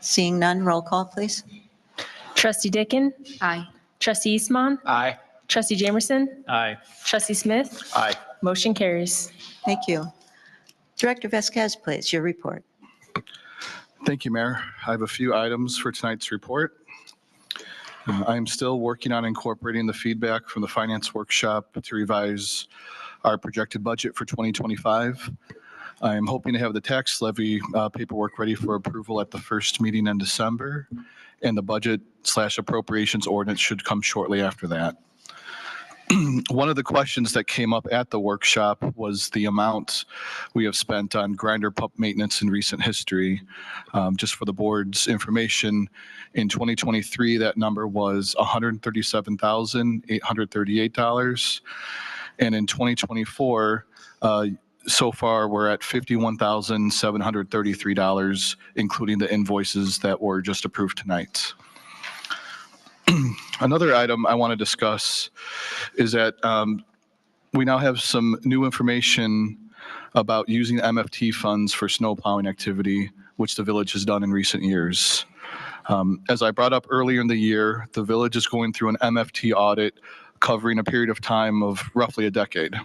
Seeing none, roll call, please. Trustee Dickin? Aye. Trustee Eastmon? Aye. Trustee Jamerson? Aye. Trustee Smith? Aye. Motion carries. Thank you. Director Vasquez, please, your report. Thank you, Mayor. I have a few items for tonight's report. I am still working on incorporating the feedback from the finance workshop to revise our projected budget for 2025. I am hoping to have the tax levy paperwork ready for approval at the first meeting in December, and the budget/appropriations ordinance should come shortly after that. One of the questions that came up at the workshop was the amount we have spent on grinder pump maintenance in recent history. Just for the board's information, in 2023, that number was $137,838. And in 2024, so far, we're at $51,733, including the invoices that were just approved tonight. Another item I want to discuss is that we now have some new information about using MFT funds for snow plowing activity, which the village has done in recent years. As I brought up earlier in the year, the village is going through an MFT audit covering a period of time of roughly a decade.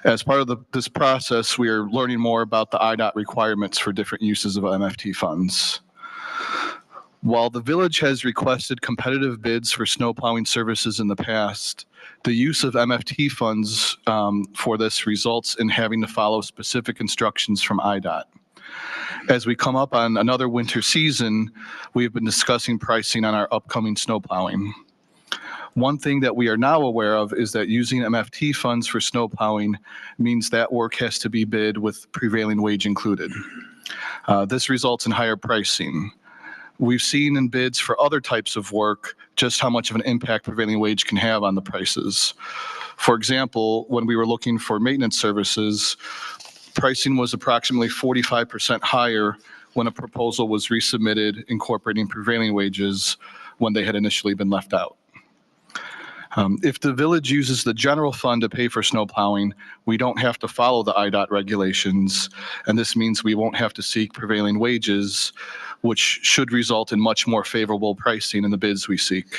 As part of this process, we are learning more about the IDOT requirements for different uses of MFT funds. While the village has requested competitive bids for snow plowing services in the past, the use of MFT funds for this results in having to follow specific instructions from IDOT. As we come up on another winter season, we have been discussing pricing on our upcoming snow plowing. One thing that we are now aware of is that using MFT funds for snow plowing means that work has to be bid with prevailing wage included. This results in higher pricing. We've seen in bids for other types of work just how much of an impact prevailing wage can have on the prices. For example, when we were looking for maintenance services, pricing was approximately 45% higher when a proposal was resubmitted incorporating prevailing wages when they had initially been left out. If the village uses the general fund to pay for snow plowing, we don't have to follow the IDOT regulations, and this means we won't have to seek prevailing wages, which should result in much more favorable pricing in the bids we seek.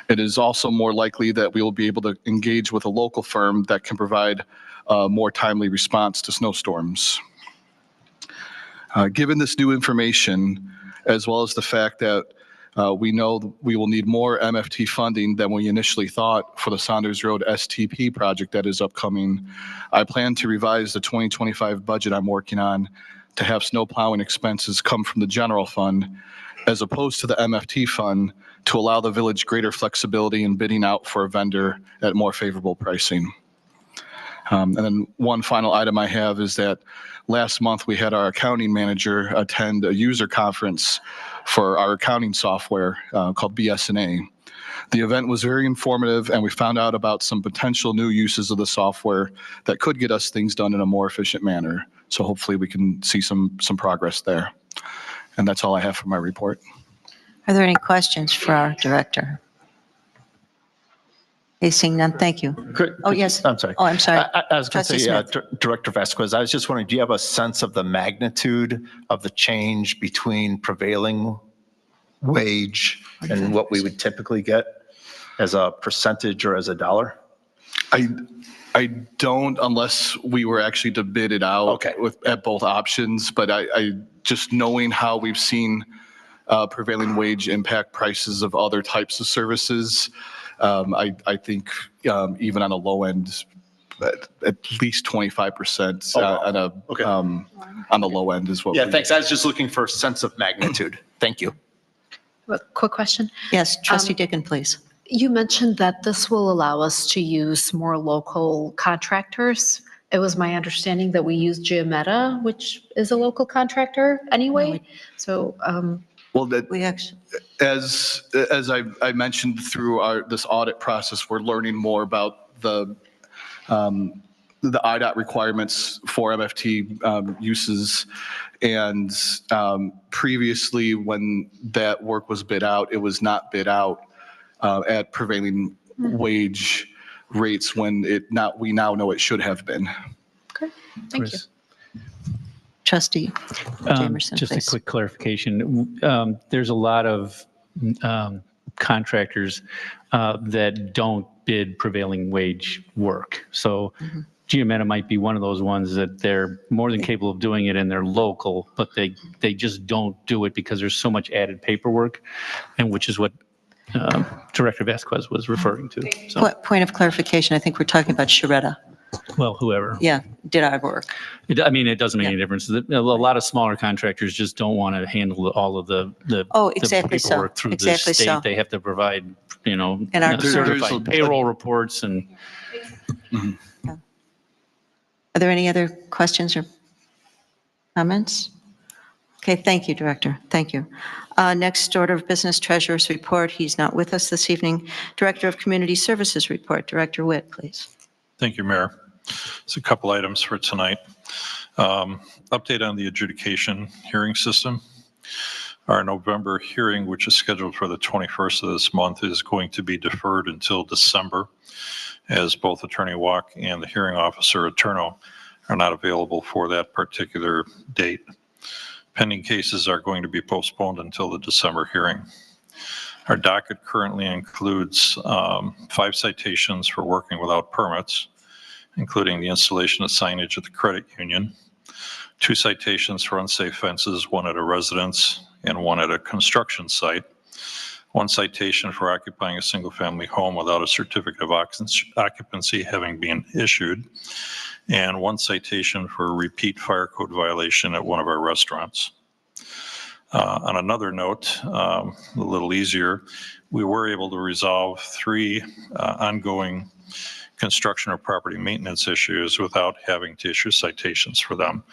It is also more likely that we will be able to engage with a local firm that can provide a more timely response to snowstorms. Given this new information, as well as the fact that we know we will need more MFT funding than we initially thought for the Saunders Road STP project that is upcoming, I plan to revise the 2025 budget I'm working on to have snow plowing expenses come from the general fund as opposed to the MFT fund to allow the village greater flexibility in bidding out for a vendor at more favorable pricing. And then one final item I have is that last month we had our accounting manager attend a user conference for our accounting software called BS&A. The event was very informative, and we found out about some potential new uses of the software that could get us things done in a more efficient manner. So hopefully we can see some progress there. And that's all I have for my report. Are there any questions for our director? Seeing none, thank you. Oh, yes. I'm sorry. Oh, I'm sorry. I was going to Trustee say, Smith. Director Vasquez, I was just wondering, do you have a sense of the magnitude of the change between prevailing wage and what we would typically get as a percentage or as a dollar? I don't, unless we were actually to bid it out at both options, but I just knowing how we've seen prevailing wage impact prices of other types of services, I think even on a low end, at least 25% on the low end is what. Yeah, thanks. I was just looking for a sense of magnitude. Thank you. A quick question. Yes, Trustee Dickin, please. You mentioned that this will allow us to use more local contractors. It was my understanding that we use Geometa, which is a local contractor anyway. So, well, that we actually, as I mentioned through this audit process, we're learning more about the IDOT requirements for MFT uses. And previously, when that work was bid out, it was not bid out at prevailing wage rates when we now know it should have been. okay, thank you. Trustee Jamerson, Just a please. quick clarification. There's a lot of contractors that don't bid prevailing wage work. So Giametta might be one of those ones that they're more than capable of doing it and they're local, but they just don't do it because there's so much added paperwork, and which is what Director Vasquez was referring to. So, Point of clarification, I think we're talking about Sharetta. well, whoever. Yeah, did our work. I mean, it doesn't make any difference. A lot of smaller contractors just don't want to handle all of the Oh, the exactly so. paperwork through the Exactly state. so. They have to provide, And our- certified payroll reports and. Are there any other questions or comments? Okay, thank you, Director. Thank you. Next order of business, Treasurer's Report. He's not with us this evening. Director of Community Services Report, Director Witt, please. Thank you, Mayor. It's a couple items for tonight. Update on the adjudication hearing system. Our November hearing, which is scheduled for the 21st of this month, is going to be deferred until December, as both Attorney Walk and the hearing officer, Eterno, are not available for that particular date. Pending cases are going to be postponed until the December hearing. Our docket currently includes 5 citations for working without permits, including the installation of signage at the credit union, 2 citations for unsafe fences, 1 at a residence and 1 at a construction site, 1 citation for occupying a single-family home without a certificate of occupancy having been issued, and 1 citation for a repeat fire code violation at one of our restaurants. On another note, a little easier, we were able to resolve 3 ongoing construction or property maintenance issues without having to issue citations for them.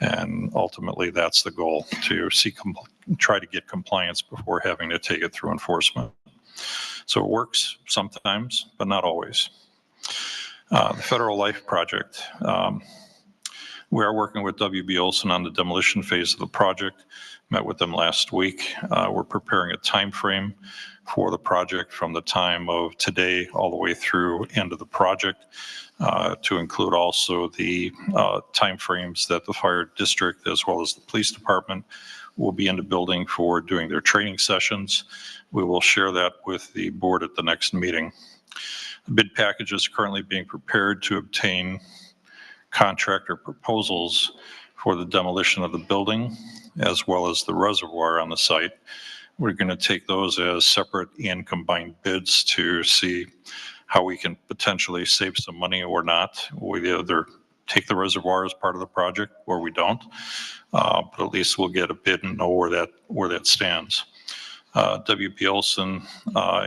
And ultimately, that's the goal, to try to get compliance before having to take it through enforcement. So it works sometimes, but not always. The Federal Life Project. We are working with WB Olson on the demolition phase of the project. Met with them last week. We're preparing a time frame for the project from the time of today all the way through end of the project, to include also the timeframes that the fire district as well as the police department will be in the building for doing their training sessions. We will share that with the board at the next meeting. The bid package is currently being prepared to obtain contractor proposals for the demolition of the building as well as the reservoir on the site. We're going to take those as separate and combined bids to see how we can potentially save some money or not. We either take the reservoir as part of the project or we don't, but at least we'll get a bid and know where that stands. WB Olson,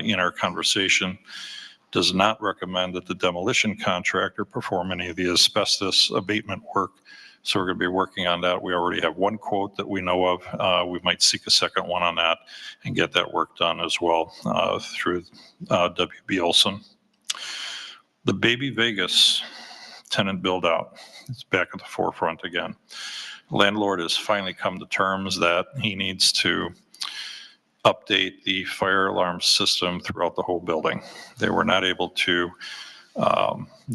in our conversation, does not recommend that the demolition contractor perform any of the asbestos abatement work. So we're going to be working on that. We already have 1 quote that we know of. We might seek a second one on that and get that work done as well through WB Olson. The Baby Vegas tenant build out. It's back at the forefront again. Landlord has finally come to terms that he needs to update the fire alarm system throughout the whole building. They were not able to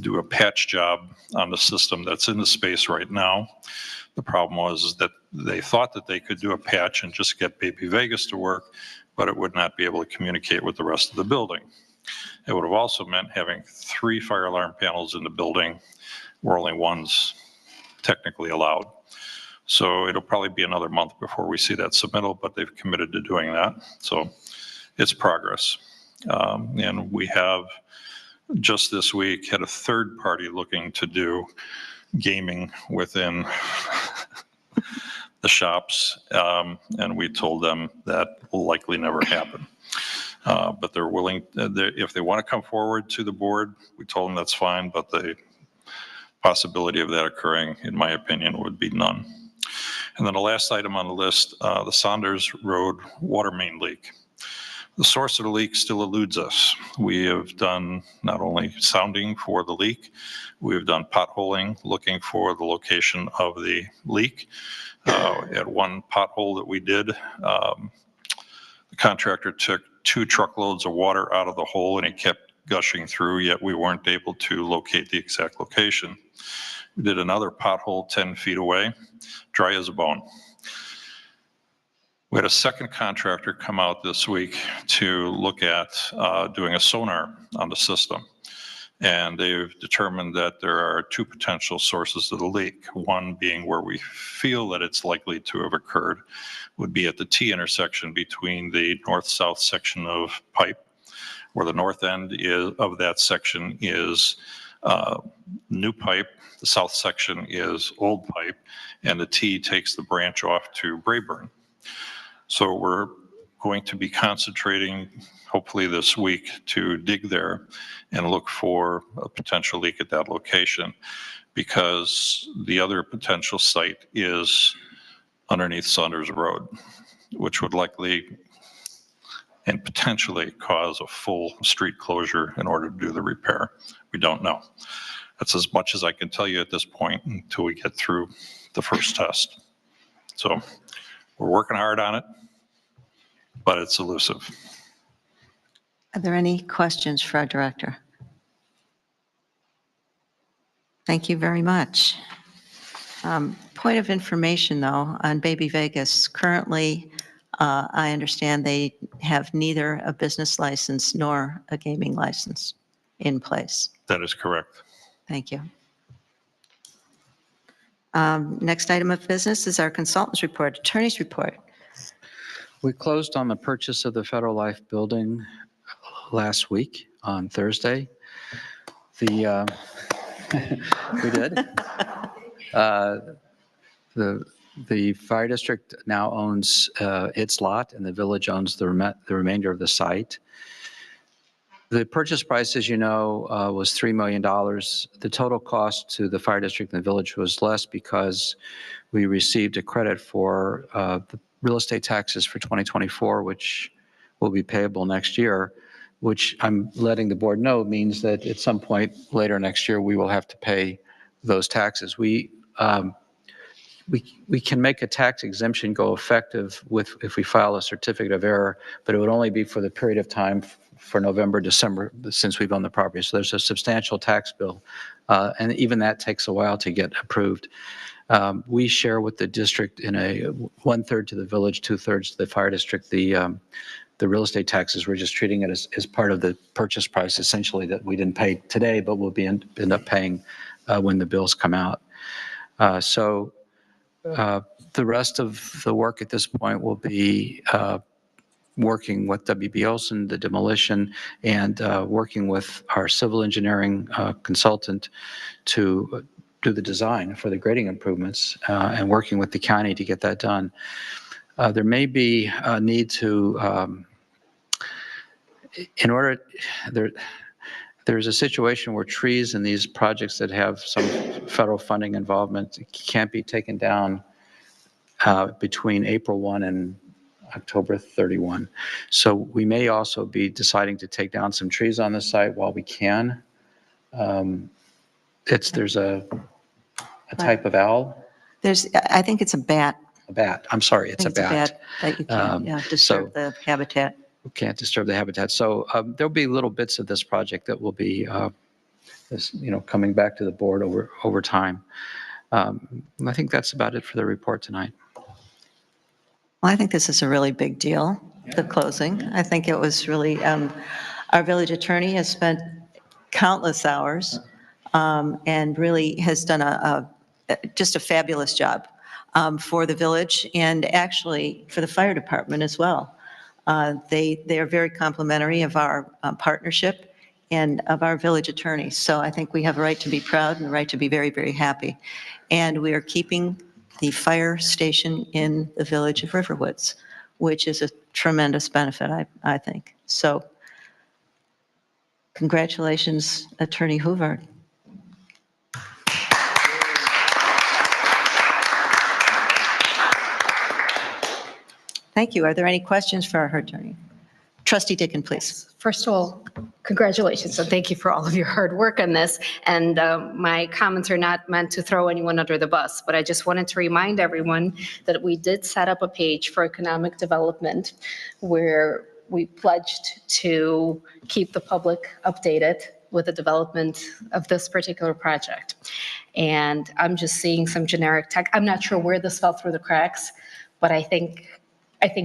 do a patch job on the system that's in the space right now. The problem was that they thought that they could do a patch and just get Baby Vegas to work, but it would not be able to communicate with the rest of the building. It would have also meant having 3 fire alarm panels in the building where only one's technically allowed. So it'll probably be another month before we see that submittal, but they've committed to doing that. So it's progress. And we have just this week had a third party looking to do gaming within the shops. And we told them that will likely never happen. But they're willing, if they want to come forward to the board, we told them that's fine, but the possibility of that occurring, in my opinion, would be none. And then the last item on the list, the Saunders Road water main leak. The source of the leak still eludes us. We have done not only sounding for the leak, we've done potholing, looking for the location of the leak. At one pothole that we did, the contractor took 2 truckloads of water out of the hole and it kept gushing through, yet we weren't able to locate the exact location. We did another pothole 10 feet away, dry as a bone. We had a second contractor come out this week to look at doing a sonar on the system. And they've determined that there are two potential sources of the leak. One being where we feel that it's likely to have occurred would be at the T intersection between the north-south section of pipe, where the north end of that section is new pipe, the south section is old pipe, and the T takes the branch off to Brayburn. So we're going to be concentrating, hopefully this week, to dig there and look for a potential leak at that location, because the other potential site is underneath Saunders Road, which would likely and potentially cause a full street closure in order to do the repair. We don't know. That's as much as I can tell you at this point until we get through the first test. So we're working hard on it, but it's elusive. Are there any questions for our director? Thank you very much. Point of information, though, on Baby Vegas. Currently, I understand they have neither a business license nor a gaming license in place. That is correct. Thank you. Next item of business is our consultant's report, attorney's report. We closed on the purchase of the Federal Life building last week on Thursday. We did. The fire district now owns its lot, and the village owns the remainder of the site. The purchase price, as you know, was $3 million. The total cost to the fire district and the village was less because we received a credit for the real estate taxes for 2024, which will be payable next year, which I'm letting the board know means that at some point later next year, we will have to pay those taxes. We can make a tax exemption go effective if we file a certificate of error, but it would only be for the period of time for November, December, since we've owned the property. So there's a substantial tax bill, and even that takes a while to get approved. We share with the district in a 1/3 to the village, 2/3 to the fire district, the real estate taxes. We're just treating it as part of the purchase price, essentially, that we didn't pay today, but we'll end up paying when the bills come out. So the rest of the work at this point will be working with WB Olson, the demolition, and working with our civil engineering consultant to do the design for the grading improvements and working with the county to get that done. There may be a need to, there's a situation where trees in these projects that have some federal funding involvement can't be taken down between April 1 and October 31. So we may also be deciding to take down some trees on the site while we can. There's a type of owl. I think it's a bat. A bat. I'm sorry, it's a bat. That you can't disturb the habitat. We can't disturb the habitat. So there'll be little bits of this project that will be, coming back to the board over time. I think that's about it for the report tonight. Well, I think this is a really big deal, the closing. I think it was really, our village attorney has spent countless hours and really has done just a fabulous job for the village and actually for the fire department as well. They are very complimentary of our partnership and of our village attorney. So I think we have a right to be proud and a right to be very, very happy. And we are keeping the fire station in the village of Riverwoods, which is a tremendous benefit, I think. So congratulations, Attorney Hoover. Thank you. Are there any questions for our attorney? Trustee Dicken, please. First of all, congratulations, and thank you for all of your hard work on this. And my comments are not meant to throw anyone under the bus, but I just wanted to remind everyone that we did set up a page for economic development where we pledged to keep the public updated with the development of this particular project. And I'm just seeing some generic tech. I'm not sure where this fell through the cracks, but I think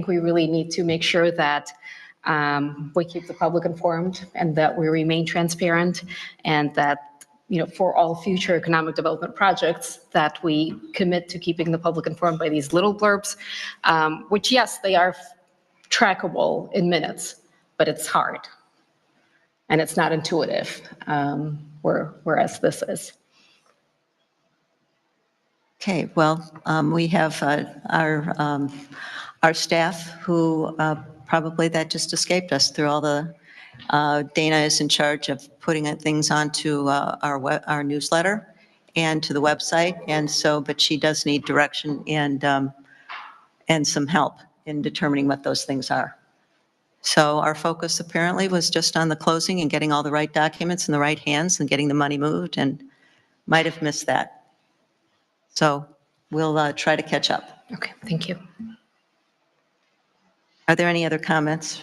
we really need to make sure that we keep the public informed and that we remain transparent, and that, for all future economic development projects, that we commit to keeping the public informed by these little blurbs, which, yes, they are trackable in minutes, but it's hard and it's not intuitive, whereas this is. Okay, well, we have our staff who probably that just escaped us through all the, Dana is in charge of putting things onto our newsletter and to the website, and so, but she does need direction and some help in determining what those things are. So our focus apparently was just on the closing and getting all the right documents in the right hands and getting the money moved, and might have missed that. So we'll try to catch up. Okay, thank you. Are there any other comments?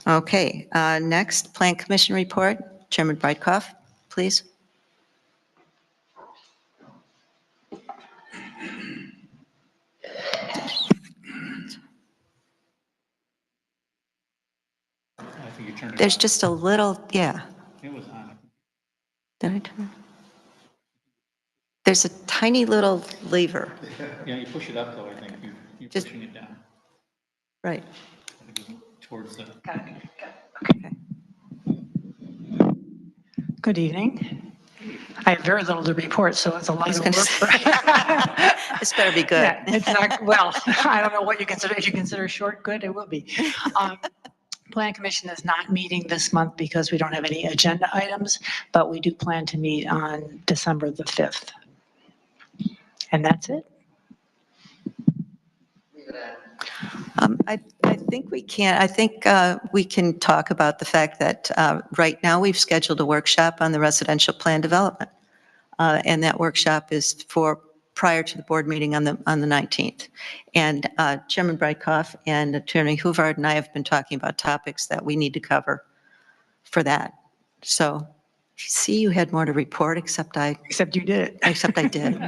Okay, next, Plan Commission report. Chairman Brightcoff, please. There's just a little, yeah. It was on. Did I turn it? There's a tiny little lever, Yeah, you push it up though, I think. You're Just- pushing it down. right. I think it's towards the. Okay. Good evening. I have very little to report, so it's a lot was of gonna work. say, This better be good. Yeah, it's not, well, I don't know what you consider, if you consider short good, it will be. Plan Commission is not meeting this month because we don't have any agenda items, but we do plan to meet on December the 5th. And that's it. I think we can, we can talk about the fact that right now we've scheduled a workshop on the residential plan development. And that workshop is for prior to the board meeting on the 19th. And Chairman Brightcoff and Attorney Huvard and I have been talking about topics that we need to cover for that. So, see, you had more to report, except I Except you did it. did.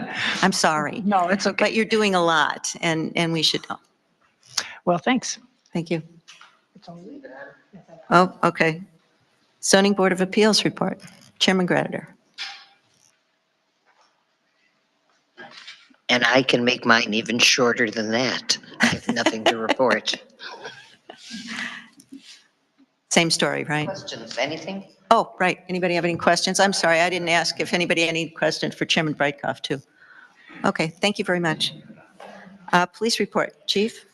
I'm sorry. No, it's okay. But you're doing a lot, and we should know. Well, thanks. Thank you. Oh, okay. Zoning Board of Appeals report. Chairman Greditor. And I can make mine even shorter than that. I have nothing to report. Same story, right? Questions, anything? Oh, right. Anybody have any questions? I'm sorry, I didn't ask if anybody had any questions for Chairman Brightcoff, too. Okay, thank you very much. Police report. Chief?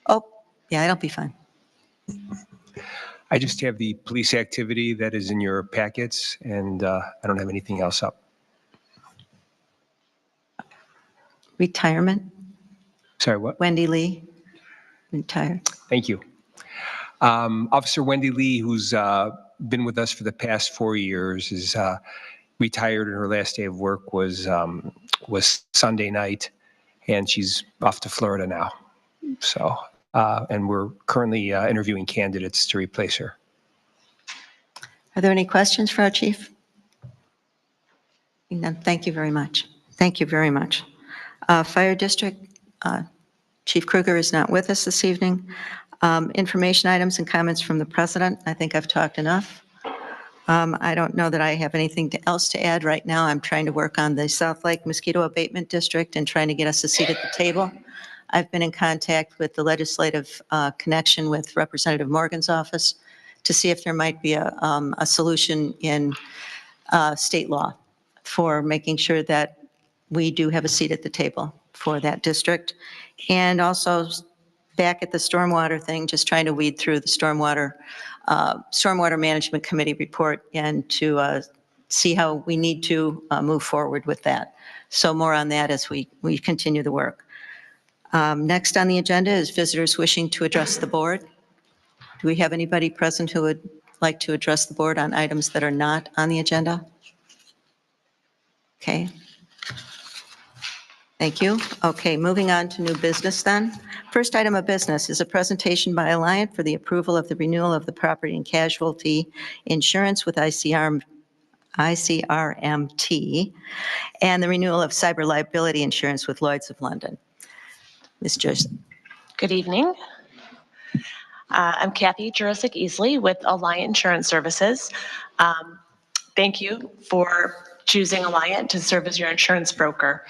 Oh, yeah, it'll be fine. I just have the police activity that is in your packets, and I don't have anything else up. Retirement. Sorry, what? Wendy Lee, retired. Thank you. Officer Wendy Lee, who's been with us for the past 4 years, is retired, and her last day of work was Sunday night, and she's off to Florida now. So, and we're currently interviewing candidates to replace her. Are there any questions for our chief? None. Thank you very much. Thank you very much. Fire District, Chief Kruger is not with us this evening. Information items and comments from the president. I think I've talked enough. I don't know that I have anything else to add right now. I'm trying to work on the South Lake Mosquito Abatement District and trying to get us a seat at the table. I've been in contact with the legislative connection with Representative Morgan's office to see if there might be a solution in state law for making sure that we do have a seat at the table for that district. And also back at the stormwater thing, just trying to weed through the stormwater management committee report and to see how we need to move forward with that. So more on that as we continue the work. Next on the agenda is visitors wishing to address the board. Do we have anybody present who would like to address the board on items that are not on the agenda? Okay. Thank you. Okay, moving on to new business then. First item of business is a presentation by Alliant for the approval of the renewal of the property and casualty insurance with ICR ICRMT, and the renewal of cyber liability insurance with Lloyd's of London. Ms. Joseph. Good evening. I'm Kathy Jurasik-Easley with Alliant Insurance Services. Thank you for choosing Alliant to serve as your insurance broker.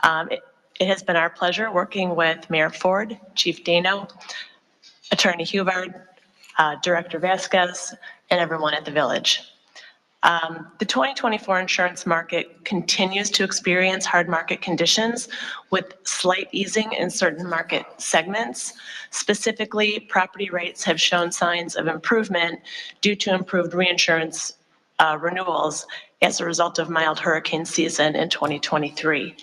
It has been our pleasure working with Mayor Ford, Chief Dano, Attorney Hubard, Director Vasquez, and everyone at the Village. The 2024 insurance market continues to experience hard market conditions with slight easing in certain market segments. Specifically, property rates have shown signs of improvement due to improved reinsurance renewals as a result of mild hurricane season in 2023.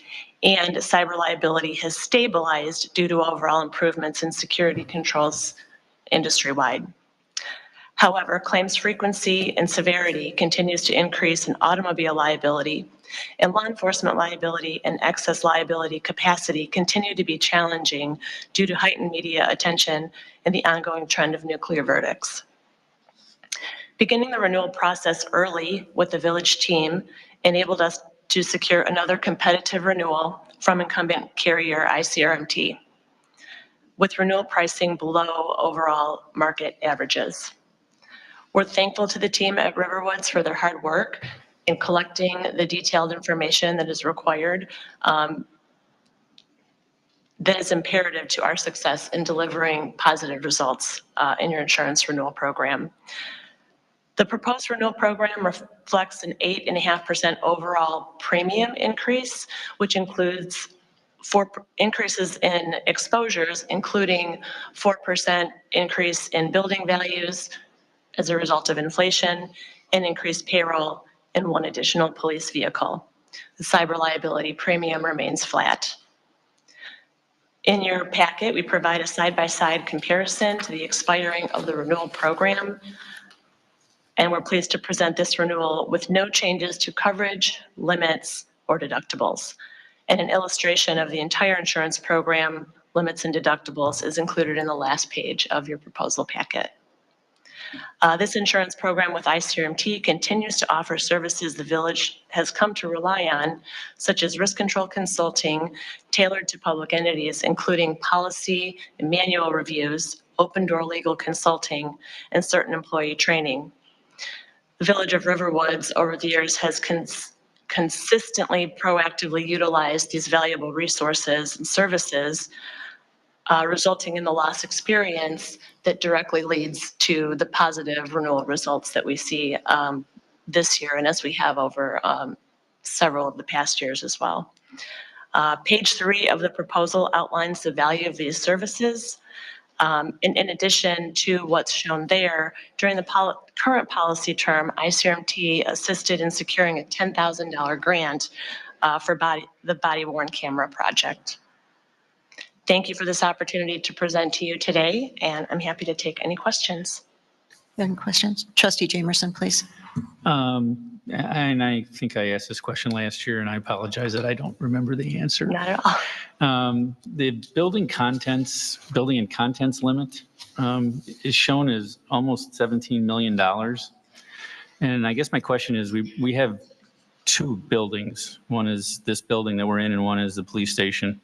And cyber liability has stabilized due to overall improvements in security controls industry-wide. However, claims frequency and severity continues to increase in automobile liability, and law enforcement liability and excess liability capacity continue to be challenging due to heightened media attention and the ongoing trend of nuclear verdicts. Beginning the renewal process early with the Village team enabled us to secure another competitive renewal from incumbent carrier ICRMT, with renewal pricing below overall market averages. We're thankful to the team at Riverwoods for their hard work in collecting the detailed information that is required that is imperative to our success in delivering positive results in your insurance renewal program. The proposed renewal program reflects an 8.5% overall premium increase, which includes increases in exposures, including 4% increase in building values as a result of inflation, and increased payroll, and one additional police vehicle. The cyber liability premium remains flat. In your packet, we provide a side-by-side comparison to the expiring of the renewal program, and we're pleased to present this renewal with no changes to coverage, limits, or deductibles. And an illustration of the entire insurance program, limits and deductibles, is included in the last page of your proposal packet. This insurance program with ICRMT continues to offer services the Village has come to rely on, such as risk control consulting tailored to public entities, including policy and manual reviews, open door legal consulting, and certain employee training. The Village of Riverwoods over the years has consistently proactively utilized these valuable resources and services, resulting in the loss experience that directly leads to the positive renewal results that we see this year and as we have over several of the past years as well. Page 3 of the proposal outlines the value of these services. In addition to what's shown there, during the current policy term, ICRMT assisted in securing a $10,000 grant for the body-worn camera project. Thank you for this opportunity to present to you today, and I'm happy to take any questions. Any questions? Trustee Jamerson, please. And I think I asked this question last year, and I apologize that I don't remember the answer. Not at all. The building and contents limit is shown as almost $17 million. And I guess my question is, we have two buildings. One is this building that we're in, and one is the police station.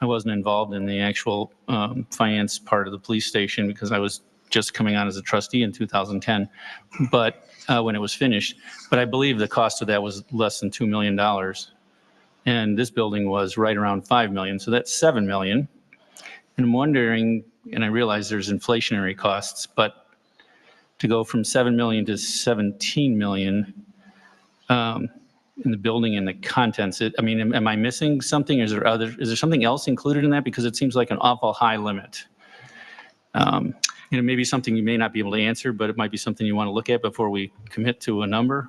I wasn't involved in the actual finance part of the police station because I was just coming on as a trustee in 2010, but when it was finished. But I believe the cost of that was less than $2 million. And this building was right around $5 million, so that's $7 million. And I'm wondering, and I realize there's inflationary costs, but to go from $7 million to $17 million, in the building and the contents, am I missing something? Is there something else included in that? Because it seems like an awful high limit. Maybe something you may not be able to answer, but it might be something you want to look at before we commit to a number.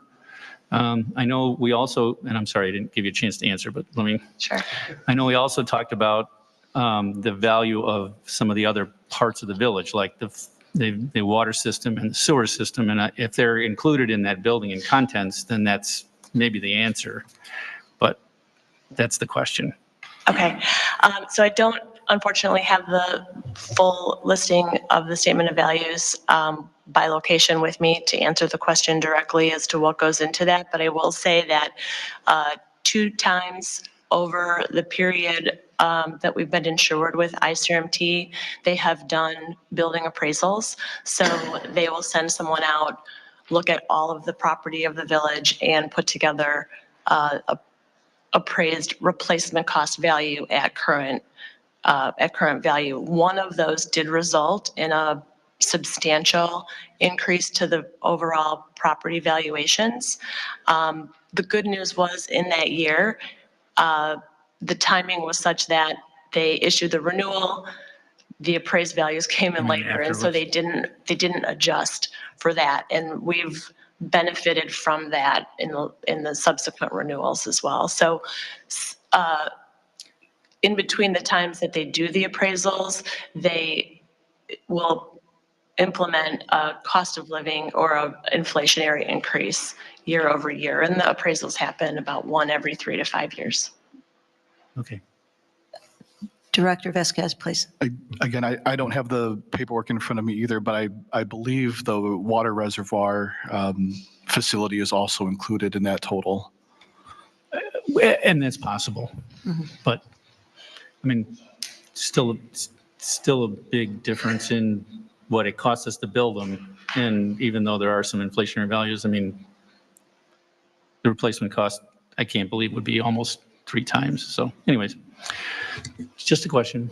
I know we also, and I'm sorry I didn't give you a chance to answer, but let me. Sure. I know we also talked about the value of some of the other parts of the village, like the water system and the sewer system, and if they're included in that building and contents, then that's maybe the answer, but that's the question. Okay, so I don't unfortunately have the full listing of the statement of values by location with me to answer the question directly as to what goes into that, but I will say that 2 times over the period that we've been insured with ICRMT, they have done building appraisals. So they will send someone out, look at all of the property of the village, and put together a appraised replacement cost value at current value. One of those did result in a substantial increase to the overall property valuations. The good news was in that year, the timing was such that they issued the renewal, the appraised values came in later, and so they didn't adjust for that. And we've benefited from that in the subsequent renewals as well. So in between the times that they do the appraisals, they will implement a cost of living or an inflationary increase year over year. And the appraisals happen about 1 every 3 to 5 years. Okay. Director Vasquez, please. Again, I don't have the paperwork in front of me either, but I believe the water reservoir facility is also included in that total. And that's possible. But, I mean, still a big difference in what it costs us to build them. And even though there are some inflationary values, I mean, the replacement cost, I can't believe would be almost 3 times. So anyways, it's just a question.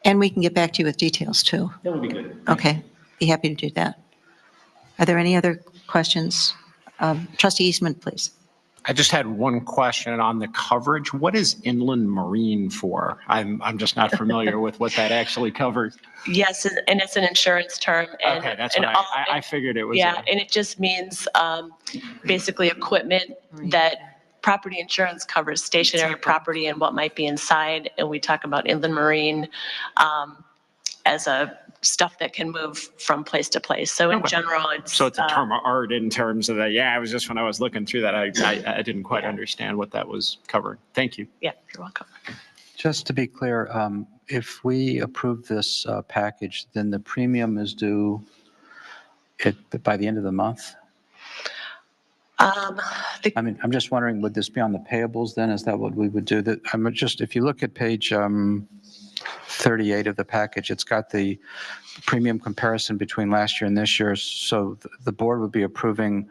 And we can get back to you with details too. That would be good. Okay, be happy to do that. Are there any other questions? Trustee Eastman, please. I just had one question on the coverage. What is inland marine for? I'm just not familiar with what that actually covers. Yes, and it's an insurance term. And, Okay, that's and what I figured it was. Yeah, and it just means basically equipment that property insurance covers stationary property and what might be inside. And we talk about inland marine as a stuff that can move from place to place. So in general, it's... So it's a term of art in terms of that. Yeah, I was just, when I was looking through that, I didn't quite understand what that was covering. Thank you. Yeah, you're welcome. Just to be clear, if we approve this package, then the premium is due by the end of the month? I mean, I'm just wondering, would this be on the payables then? Is that what we would do? If you look at page 38 of the package, it's got the premium comparison between last year and this year. So the board would be approving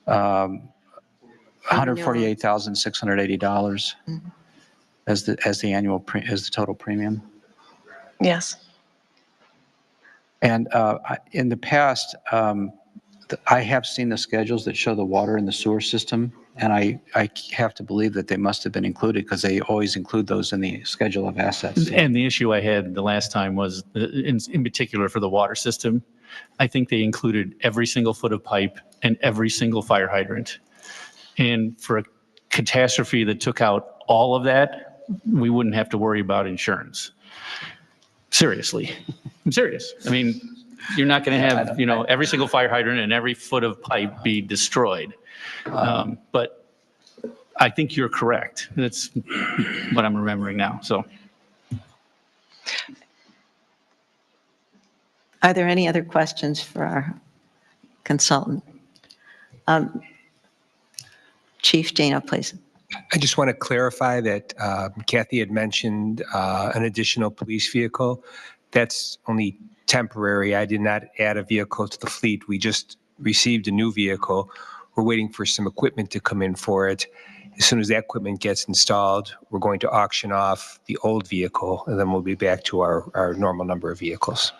$148,680 as the annual as the total premium. Yes. And in the past, I have seen the schedules that show the water and the sewer system, and I have to believe that they must have been included because they always include those in the schedule of assets. And the issue I had the last time was, in particular for the water system, I think they included every single foot of pipe and every single fire hydrant. And for a catastrophe that took out all of that, we wouldn't have to worry about insurance. Seriously. I'm serious. I mean, you're not going to have, every single fire hydrant and every foot of pipe be destroyed. But I think you're correct. That's what I'm remembering now. So, Are there any other questions for our consultant? Chief Dana, please. I just want to clarify that Kathy had mentioned an additional police vehicle. That's only temporary. I did not add a vehicle to the fleet. We just received a new vehicle. We're waiting for some equipment to come in for it. As soon as that equipment gets installed, we're going to auction off the old vehicle, and then we'll be back to our normal number of vehicles.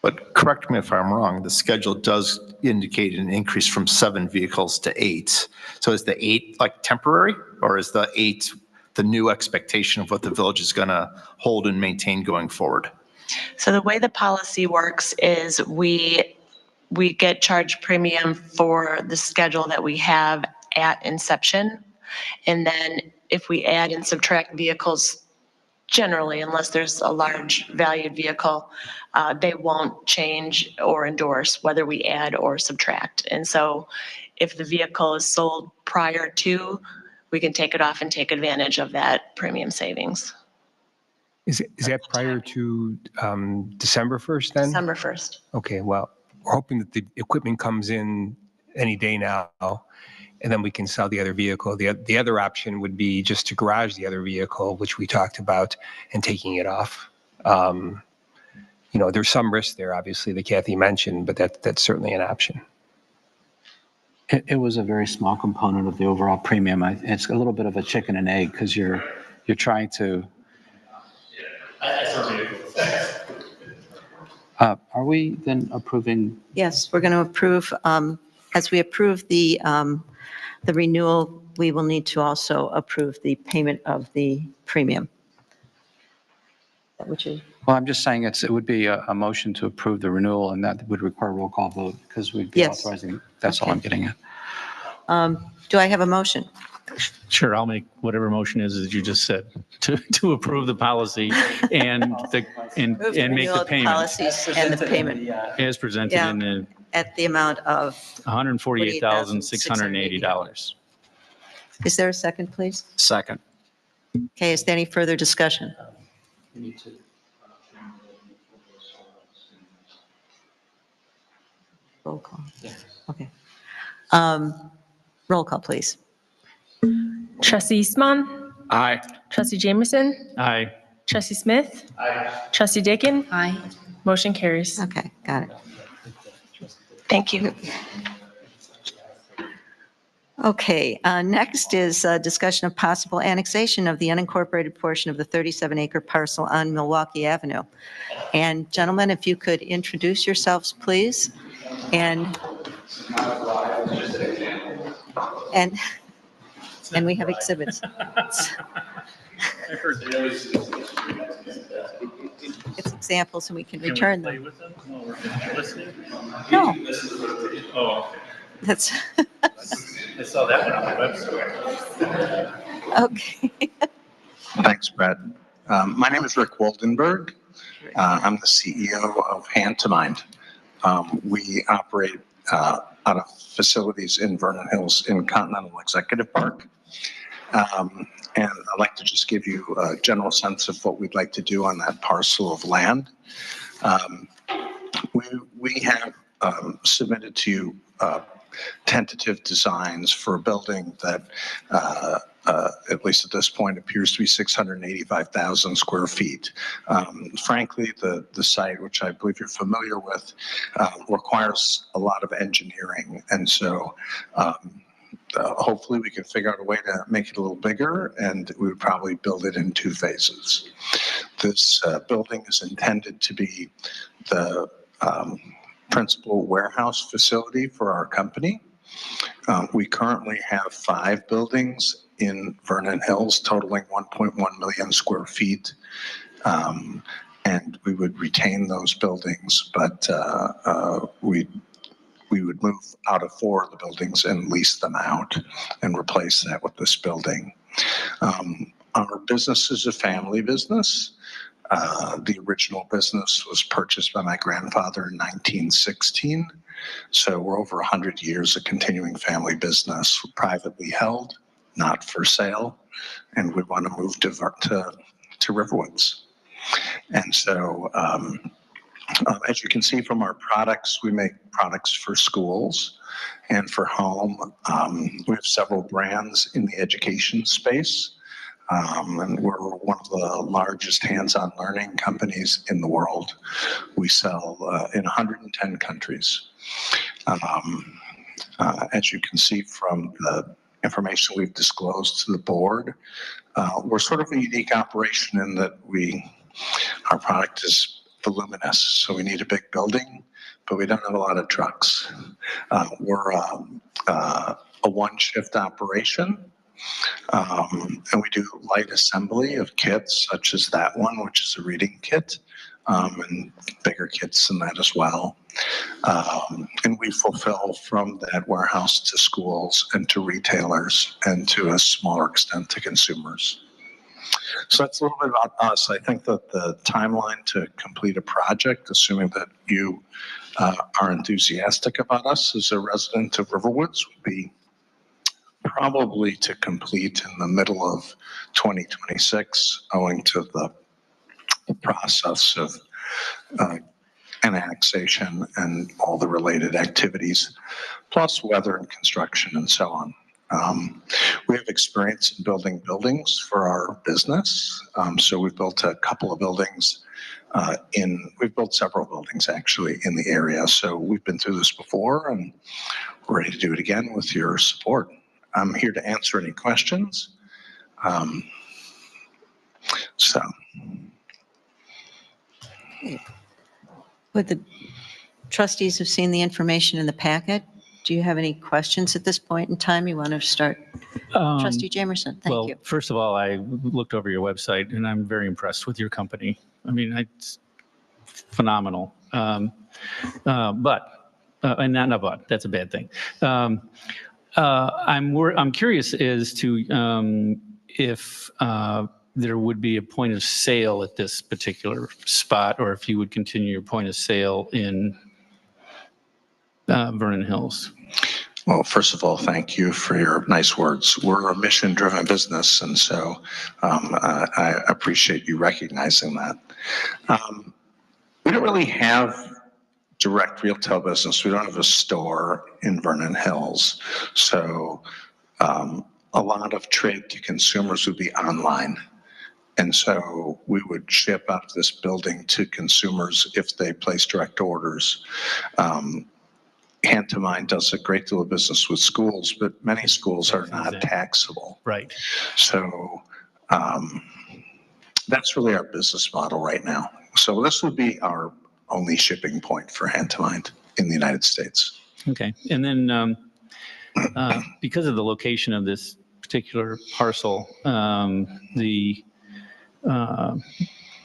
But correct me if I'm wrong, the schedule does indicate an increase from 7 vehicles to 8. So is the 8 like temporary, or is the 8 the new expectation of what the village is going to hold and maintain going forward? So the way the policy works is we get charged premium for the schedule that we have at inception. And then if we add and subtract vehicles, generally, unless there's a large valued vehicle, they won't change or endorse whether we add or subtract. And so if the vehicle is sold prior to, we can take it off and take advantage of that premium savings. Is that prior to December 1st then? December 1st. Okay, well, we're hoping that the equipment comes in any day now, and then we can sell the other vehicle. The other option would be just to garage the other vehicle, which we talked about, and taking it off. There's some risk there, obviously, that Kathy mentioned, but that's certainly an option. It was a very small component of the overall premium. It's a little bit of a chicken and egg because you're trying to. Are we then approving? Yes, we're going to approve, as we approve the renewal, we will need to also approve the payment of the premium. Which is, Well, I'm just saying it would be a motion to approve the renewal, and that would require a roll call vote because we'd be Yes. authorizing. That's all Okay. I'm getting at. do I have a motion? Sure, I'll make whatever motion is that you just said to approve the policy and Approve make renewal the of payment Policies and the payment as presented Yeah. in the at the amount of, $148,680. is there a second, please? Second. Okay, is there any further discussion? Roll call. Okay. Roll call, please. Trustee Eastmon, Aye. Trustee Jamerson, Aye. Trustee Smith, Trustee Dickin, Aye. motion carries. Okay, got it. Thank you. Okay, next is a discussion of possible annexation of the unincorporated portion of the 37-acre parcel on Milwaukee Avenue. And gentlemen, if you could introduce yourselves, please. And we have exhibits. It's examples and we can return them. No. Oh, That's, I saw that one on the website. okay. Thanks, Brett. My name is Rick Waldenberg. I'm the CEO of Hand to Mind. We operate out of facilities in Vernon Hills in Continental Executive Park. And I'd like to just give you a general sense of what we'd like to do on that parcel of land. We have submitted to you tentative designs for a building that, at least at this point, appears to be 685,000 square feet. Frankly, the site, which I believe you're familiar with, requires a lot of engineering. And so hopefully we can figure out a way to make it a little bigger, and we would probably build it in 2 phases. This building is intended to be the principal warehouse facility for our company. We currently have 5 buildings in Vernon Hills totaling 1.1 million square feet. And we would retain those buildings, but we would move out of 4 of the buildings and lease them out and replace that with this building. Our business is a family business. The original business was purchased by my grandfather in 1916. So we're over 100 years of continuing family business. We're privately held, not for sale, and we want to move to Riverwoods. And so as you can see from our products, we make products for schools and for home. We have several brands in the education space. And we're one of the largest hands-on learning companies in the world. We sell in 110 countries. As you can see from the information we've disclosed to the board, we're sort of a unique operation in that our product is voluminous, so we need a big building, but we don't have a lot of trucks. We're a one-shift operation. And we do light assembly of kits such as that one, which is a reading kit, and bigger kits than that as well. And we fulfill from that warehouse to schools and to retailers and to a smaller extent to consumers. So that's a little bit about us. I think that the timeline to complete a project, assuming that you are enthusiastic about us as a resident of Riverwoods, would be probably to complete in the middle of 2026, owing to the process of annexation and all the related activities, plus weather and construction and so on. We have experience in building buildings for our business. So we've built a couple of buildings we've built several buildings actually in the area. So we've been through this before and we're ready to do it again with your support. I'm here to answer any questions. Would the trustees have seen the information in the packet? Do you have any questions at this point in time? You want to start? Trustee Jamerson, thank Well, you. first of all, I looked over your website and I'm very impressed with your company. I mean, it's phenomenal. And not but, that's a bad thing. I'm curious as to if there would be a point of sale at this particular spot, or if you would continue your point of sale in Vernon Hills. Well, first of all, thank you for your nice words. We're a mission-driven business, and so I appreciate you recognizing that. We don't really have direct retail business. We don't have a store in Vernon Hills, so a lot of trade to consumers would be online. And so we would ship out of this building to consumers if they place direct orders. Hand to Mind does a great deal of business with schools, but many schools are not taxable. Right. So that's really our business model right now. So this would be our only shipping point for Hand to Mind in the United States. Okay. And then because of the location of this particular parcel, the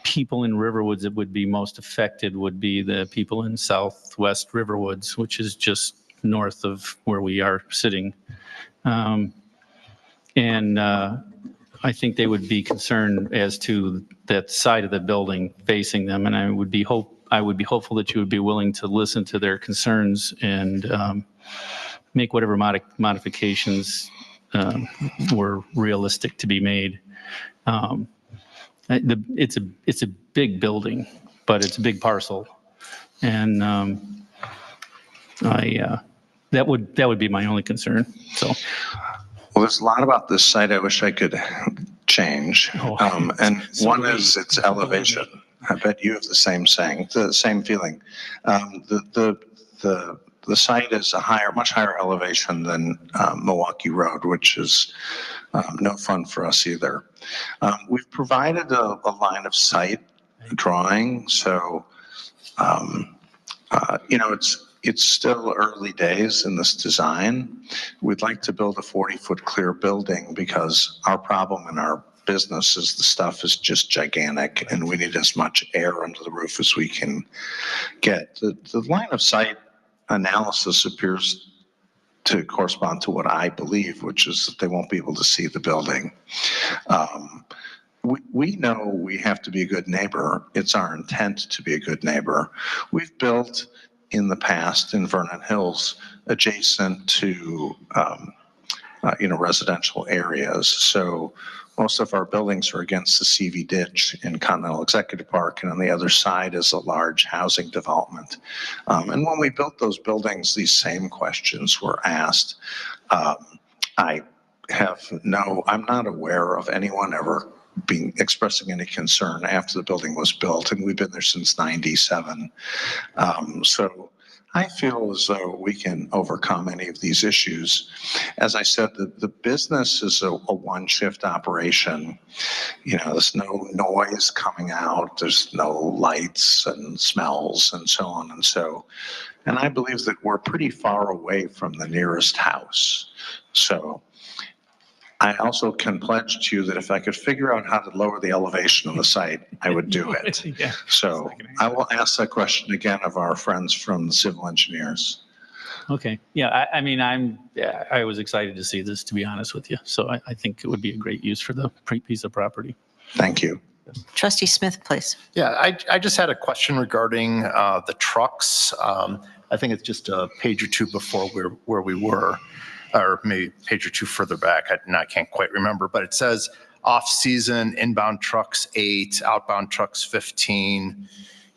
people in Riverwoods that would be most affected would be the people in Southwest Riverwoods, which is just north of where we are sitting. And I think they would be concerned as to that side of the building facing them. And I would be hopeful that you would be willing to listen to their concerns and make whatever modifications were realistic to be made. It's a big building, but it's a big parcel, and that would be my only concern. So, well, there's a lot about this site I wish I could change, and one is its elevation. I bet you have the same feeling. The site is a much higher elevation than Milwaukee Road, which is no fun for us either. We've provided a line of sight drawing, so it's still early days in this design. We'd like to build a 40-foot clear building because our problem in our business is the stuff is just gigantic, and we need as much air under the roof as we can get. The line of sight analysis appears to correspond to what I believe, which is that they won't be able to see the building. We know we have to be a good neighbor. It's our intent to be a good neighbor. We've built in the past in Vernon Hills adjacent to residential areas. So most of our buildings are against the CV ditch in Continental Executive Park, and on the other side is a large housing development. And when we built those buildings, these same questions were asked. I'm not aware of anyone ever expressing any concern after the building was built, and we've been there since '97. So I feel as though we can overcome any of these issues. As I said, the business is a one-shift operation. There's no noise coming out. There's no lights and smells and so on and so. And I believe that we're pretty far away from the nearest house. So I also can pledge to you that if I could figure out how to lower the elevation of the site, I would do it. Yeah. So I will ask that question again of our friends from the civil engineers. Okay. Yeah. I was excited to see this, to be honest with you. So I think it would be a great use for the piece of property. Thank you. Trustee Smith, please. Yeah, I just had a question regarding the trucks. I think it's just a page or two before where we were, or maybe a page or two further back. I can't quite remember, but it says off-season inbound trucks 8, outbound trucks 15,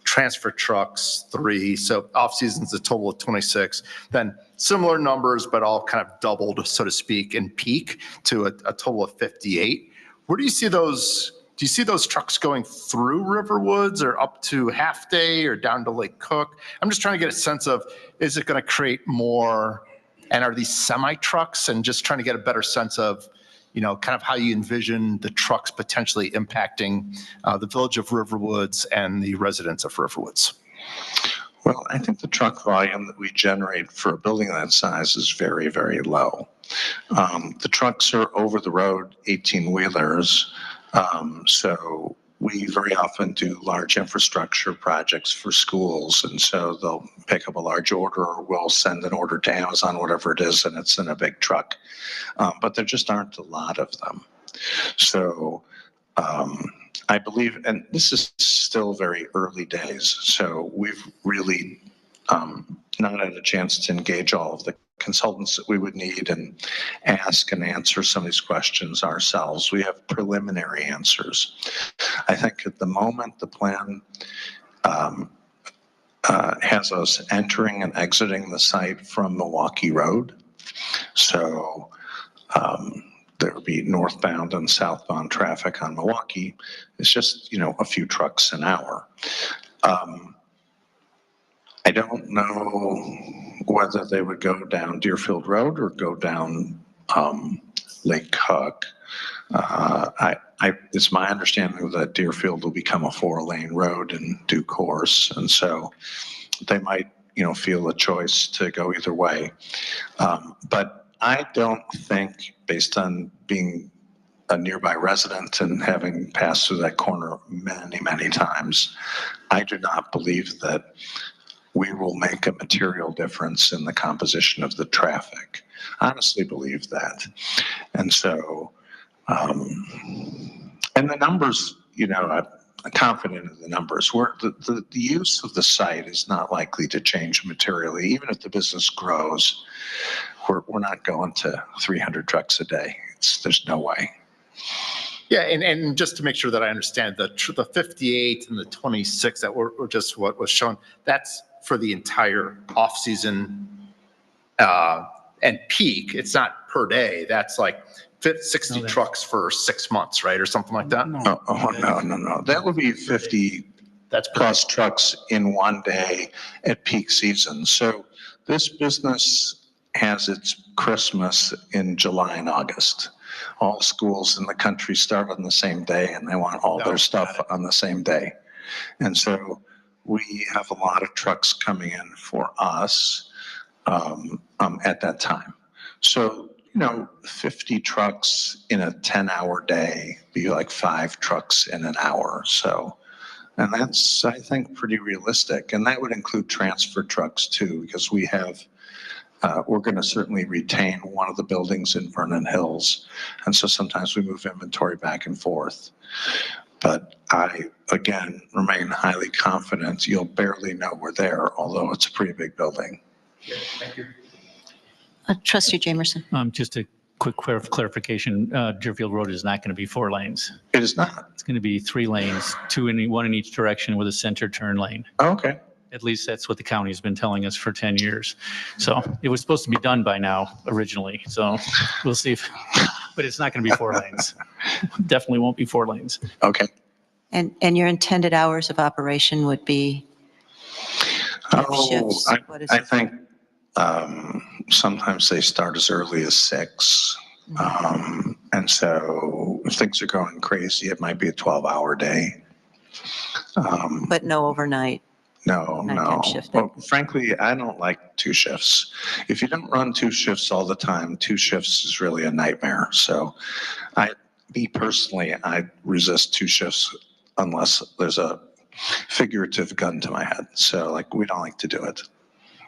transfer trucks 3. So off-season's a total of 26. Then similar numbers, but all kind of doubled, so to speak, in peak to a total of 58. Where do you see those? Do you see those trucks going through Riverwoods or up to Half Day or down to Lake Cook? I'm just trying to get a sense of, is it going to create more, and are these semi-trucks, and just trying to get a better sense of, kind of how you envision the trucks potentially impacting the village of Riverwoods and the residents of Riverwoods. Well, I think the truck volume that we generate for a building that size is very, very low. The trucks are over the road 18-wheelers. So we very often do large infrastructure projects for schools. And so they'll pick up a large order, or we'll send an order to Amazon, whatever it is, and it's in a big truck. But there just aren't a lot of them. So I believe, and this is still very early days, so we've really not had a chance to engage all of the consultants that we would need and ask and answer some of these questions ourselves. We have preliminary answers. I think at the moment the plan has us entering and exiting the site from Milwaukee Road. So there will be northbound and southbound traffic on Milwaukee. It's just, a few trucks an hour. I don't know whether they would go down Deerfield Road or go down Lake Cook. It's my understanding that Deerfield will become a 4-lane road in due course, and so they might, feel a choice to go either way. But I don't think, based on being a nearby resident and having passed through that corner many, many times, I do not believe that we will make a material difference in the composition of the traffic. I honestly believe that. And so, and the numbers, I'm confident in the numbers. The use of the site is not likely to change materially. Even if the business grows, we're not going to 300 trucks a day. There's no way. Yeah, and just to make sure that I understand, the 58 and the 26 that were just what was shown, that's for the entire off-season and peak. It's not per day. That's like 60 trucks for 6 months, right? Or something like that? No. That would be 50 plus trucks in one day at peak season. So this business has its Christmas in July and August. All schools in the country start on the same day, and they want all their stuff on the same day. And so we have a lot of trucks coming in for us at that time. So, 50 trucks in a 10-hour day be like 5 trucks in an hour. So, and that's, I think, pretty realistic. And that would include transfer trucks too, because we have, we're going to certainly retain one of the buildings in Vernon Hills. And so sometimes we move inventory back and forth. But I, again, remain highly confident you'll barely know we're there, although it's a pretty big building. Yeah, thank you. Trustee Jamerson. Just a quick clarification. Deerfield Road is not going to be 4 lanes. It is not. It's going to be 3 lanes, 1 in each direction with a center turn lane. Okay. At least that's what the county's been telling us for 10 years. So it was supposed to be done by now originally. So we'll see but it's not going to be 4 lanes. Definitely won't be 4 lanes. Okay. And your intended hours of operation would be shifts? I think sometimes they start as early as 6. And so if things are going crazy, it might be a 12-hour day. But no overnight? No. Well, frankly, I don't like 2 shifts. If you don't run 2 shifts all the time, 2 shifts is really a nightmare. So me personally, I resist 2 shifts unless there's a figurative gun to my head. So we don't like to do it.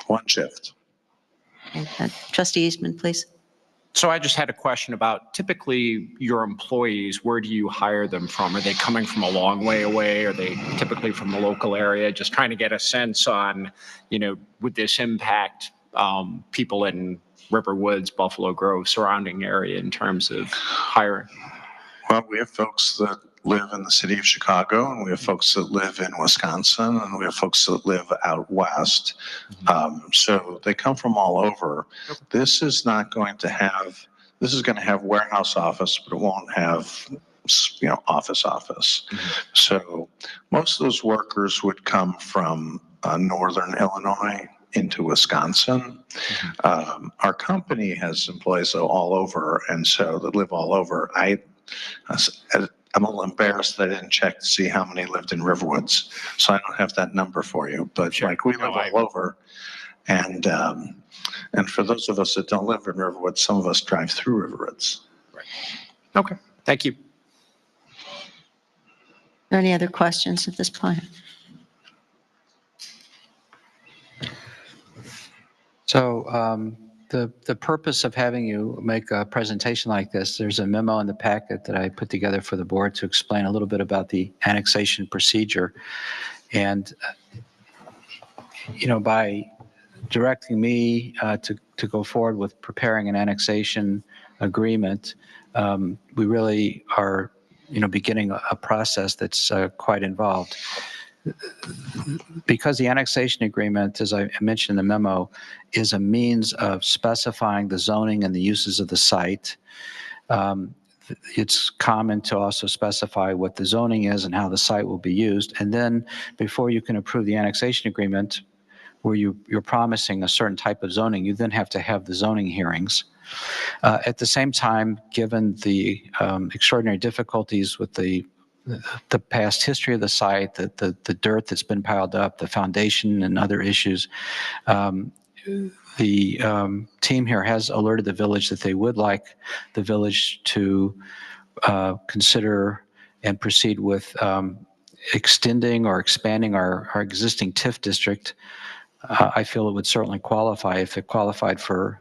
1 shift. Okay. Trustee Eastman, please. So I just had a question about typically your employees, where do you hire them from? Are they coming from a long way away? Are they typically from the local area? Just trying to get a sense on, would this impact people in Riverwoods, Buffalo Grove, surrounding area in terms of hiring? Well, we have folks that live in the city of Chicago, and we have folks that live in Wisconsin, and we have folks that live out west. So they come from all over. This is going to have warehouse office, but it won't have, office. So most of those workers would come from northern Illinois into Wisconsin. Our company has employees though all over, and so that live all over. I'm a little embarrassed that I didn't check to see how many lived in Riverwoods, so I don't have that number for you. But like we live all over, and for those of us that don't live in Riverwoods, some of us drive through Riverwoods. Okay, thank you. Are there any other questions at this point? So the purpose of having you make a presentation like this, there's a memo in the packet that I put together for the board to explain a little bit about the annexation procedure. And, by directing me to go forward with preparing an annexation agreement, we really are, beginning a process that's quite involved. Because the annexation agreement, as I mentioned in the memo, is a means of specifying the zoning and the uses of the site. It's common to also specify what the zoning is and how the site will be used. And then before you can approve the annexation agreement, where you're promising a certain type of zoning, you then have to have the zoning hearings. At the same time, given the extraordinary difficulties with the past history of the site, the dirt that's been piled up, the foundation and other issues, the team here has alerted the village that they would like the village to consider and proceed with extending or expanding our existing TIF district. I feel it would certainly qualify if it qualified for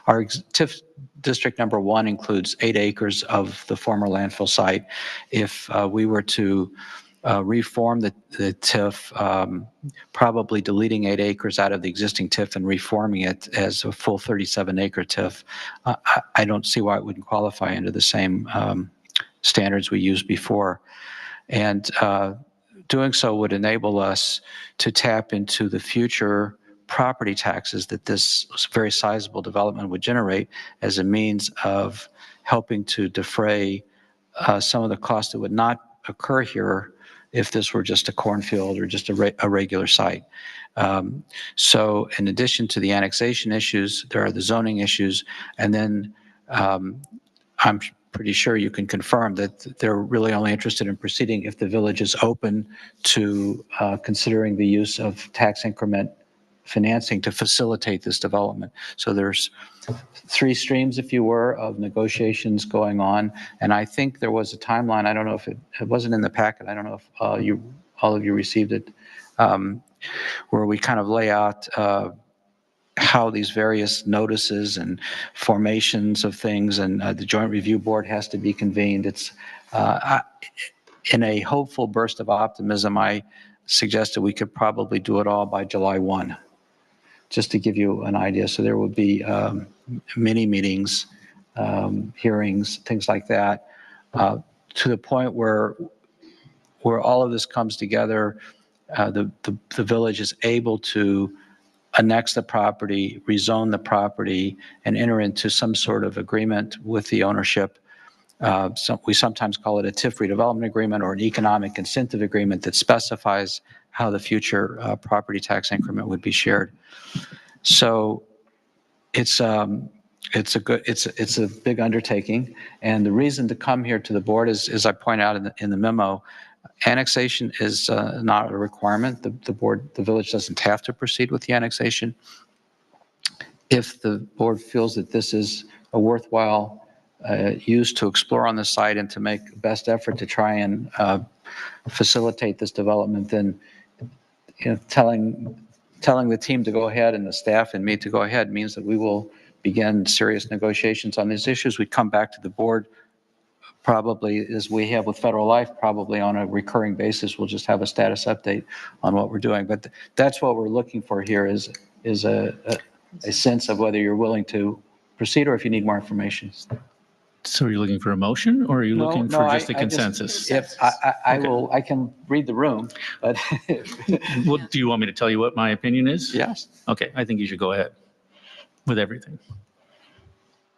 our TIF district number 1 includes 8 acres of the former landfill site. If we were to reform the TIF, probably deleting 8 acres out of the existing TIF and reforming it as a full 37-acre TIF, I don't see why it wouldn't qualify under the same standards we used before. And doing so would enable us to tap into the future property taxes that this very sizable development would generate as a means of helping to defray some of the costs that would not occur here if this were just a cornfield or just a regular site. So in addition to the annexation issues, there are the zoning issues, and then I'm pretty sure you can confirm that they're really only interested in proceeding if the village is open to considering the use of tax increment financing to facilitate this development. So there's 3 streams, if you were, of negotiations going on. And I think there was a timeline. I don't know if it wasn't in the packet. I don't know if all of you received it, where we kind of lay out how these various notices and formations of things and the joint review board has to be convened. It's in a hopeful burst of optimism, I suggested we could probably do it all by July 1, just to give you an idea. So there will be mini meetings, hearings, things like that, to the point where all of this comes together. The village is able to annex the property, rezone the property, and enter into some sort of agreement with the ownership. We sometimes call it a TIF redevelopment agreement or an economic incentive agreement that specifies how the future property tax increment would be shared. So it's a big undertaking, and the reason to come here to the board is, as I point out in the memo, annexation is not a requirement. The village doesn't have to proceed with the annexation. If the board feels that this is a worthwhile use to explore on the site and to make best effort to try and facilitate this development, then telling the team to go ahead and the staff and me to go ahead means that we will begin serious negotiations on these issues. We come back to the board probably, as we have with Federal Life, probably on a recurring basis. We'll just have a status update on what we're doing. But that's what we're looking for here is a sense of whether you're willing to proceed or if you need more information. So are you looking for a motion or are you No, looking no, for just a I just- consensus? If, I can read the room, but. Well, do you want me to tell you what my opinion is? Yes. Okay, I think you should go ahead with everything.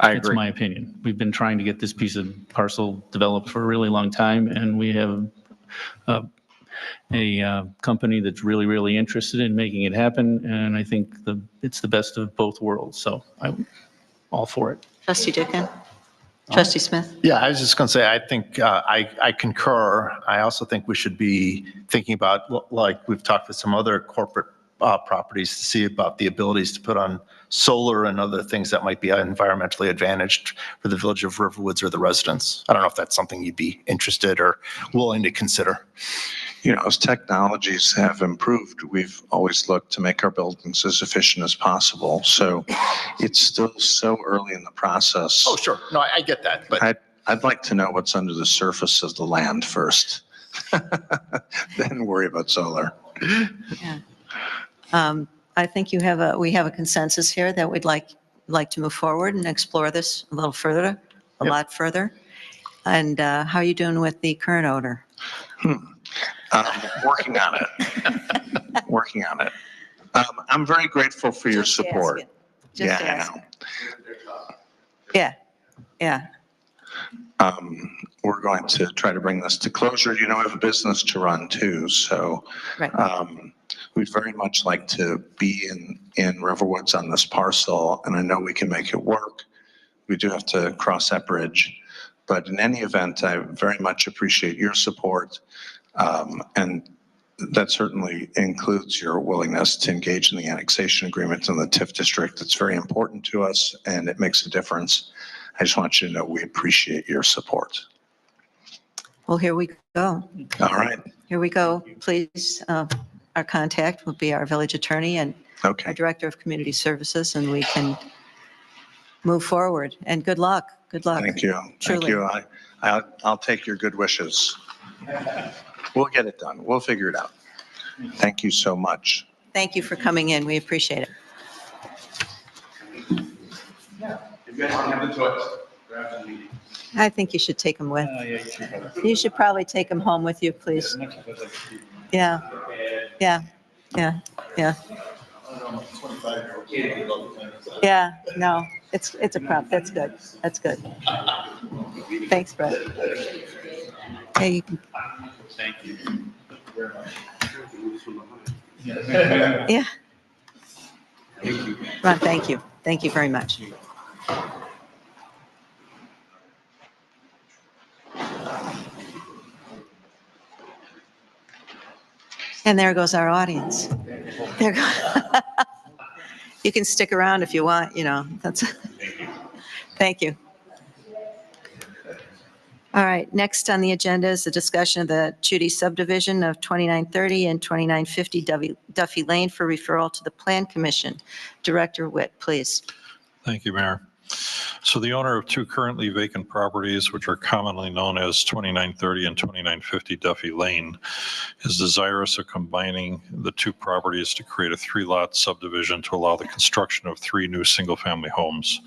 I It's agree. my opinion. We've been trying to get this piece of parcel developed for a really long time, and we have a company that's really, really interested in making it happen, and I think it's the best of both worlds, so I'm all for it. Trustee Dickon? Trustee Smith? Yeah, I was just going to say, I think I concur. I also think we should be thinking about, like we've talked with some other corporate properties, to see about the abilities to put on solar and other things that might be environmentally advantaged for the village of Riverwoods or the residents. I don't know if that's something you'd be interested or willing to consider. You know, as technologies have improved, we've always looked to make our buildings as efficient as possible. So it's still so early in the process. Oh, sure. No, I get that, but I'd like to know what's under the surface of the land first, then worry about solar. Yeah. I think we have a consensus here that we'd like to move forward and explore this a little further, a lot further. And how are you doing with the current owner? Working on it. Working on it. I'm very grateful for your support. Just Yeah, I asking. know. Yeah, yeah. We're going to try to bring this to closure. You know, I have a business to run too, so Right. we'd very much like to be in Riverwoods on this parcel, and I know we can make it work. We do have to cross that bridge. But in any event, I very much appreciate your support. And that certainly includes your willingness to engage in the annexation agreement in the TIF district. It's very important to us and it makes a difference. I just want you to know we appreciate your support. Well, here we go. All right. Here we go. Please, our contact will be our village attorney and our director of community services, and we can move forward. And good luck. Good luck. Thank you. Thank Truly. you. I'll take your good wishes. We'll get it done. We'll figure it out. Thank you so much. Thank you for coming in. We appreciate it. You guys don't have the choice. We're after the meeting. I think you should take them with. You should probably take them home with you, please. Yeah, yeah, yeah, yeah. Yeah, no, it's a prompt. That's good. That's good. Thanks, Brett. Hey, you can. Thank you very much. Yeah. Thank you. Ron, thank you. Thank you very much. And there goes our audience. There go. You can stick around if you want, that's, thank you. All right, next on the agenda is the discussion of the Chudy subdivision of 2930 and 2950 Duffy Lane for referral to the Plan Commission. Director Witt, please. Thank you, Mayor. So the owner of two currently vacant properties, which are commonly known as 2930 and 2950 Duffy Lane, is desirous of combining the two properties to create a 3-lot subdivision to allow the construction of 3 new single-family homes.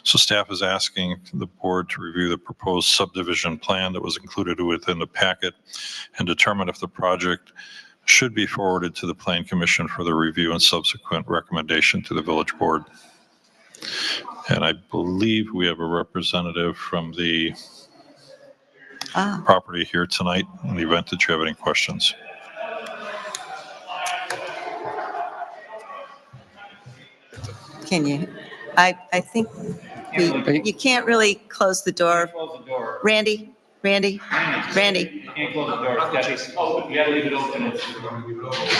So staff is asking the board to review the proposed subdivision plan that was included within the packet and determine if the project should be forwarded to the Plan Commission for the review and subsequent recommendation to the village board. And I believe we have a representative from the property here tonight in the event that you have any questions. Can you? I think you can't really close the door. Randy? You can't close the door. Oh, you gotta leave it open.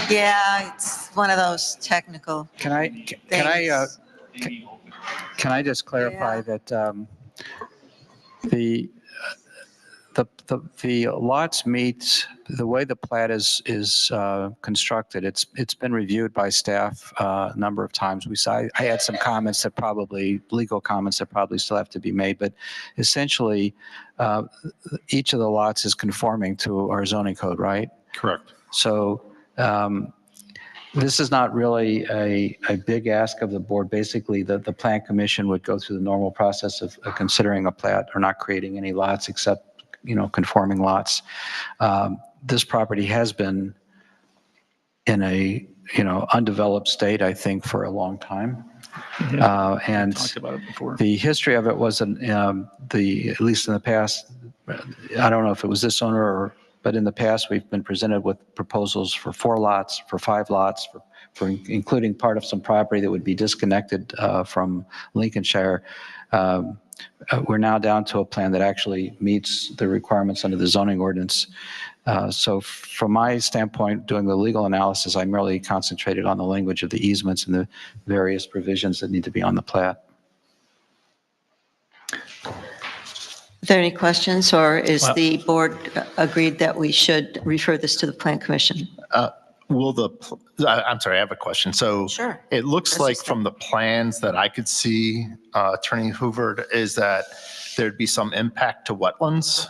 Yeah, it's one of those technical. Can I just clarify that the lots meet, the way the plat is constructed, it's been reviewed by staff a number of times. I had some comments that legal comments that probably still have to be made, but essentially each of the lots is conforming to our zoning code, right? Correct. So This is not really a big ask of the board. Basically, the Plan Commission would go through the normal process of considering a plat or not creating any lots except, conforming lots. This property has been in a, undeveloped state, I think, for a long time. And Talked about it before. the history of it was, at least in the past, I don't know if it was this owner but in the past, we've been presented with proposals for 4 lots, for 5 lots, for including part of some property that would be disconnected from Lincolnshire. We're now down to a plan that actually meets the requirements under the zoning ordinance. So from my standpoint, doing the legal analysis, I'm really concentrated on the language of the easements and the various provisions that need to be on the plat. Are there any questions, or is the board agreed that we should refer this to the Plan Commission? I'm sorry, I have a question. So Sure. it looks like from the plans that I could see, Attorney Hoover, is that there'd be some impact to wetlands.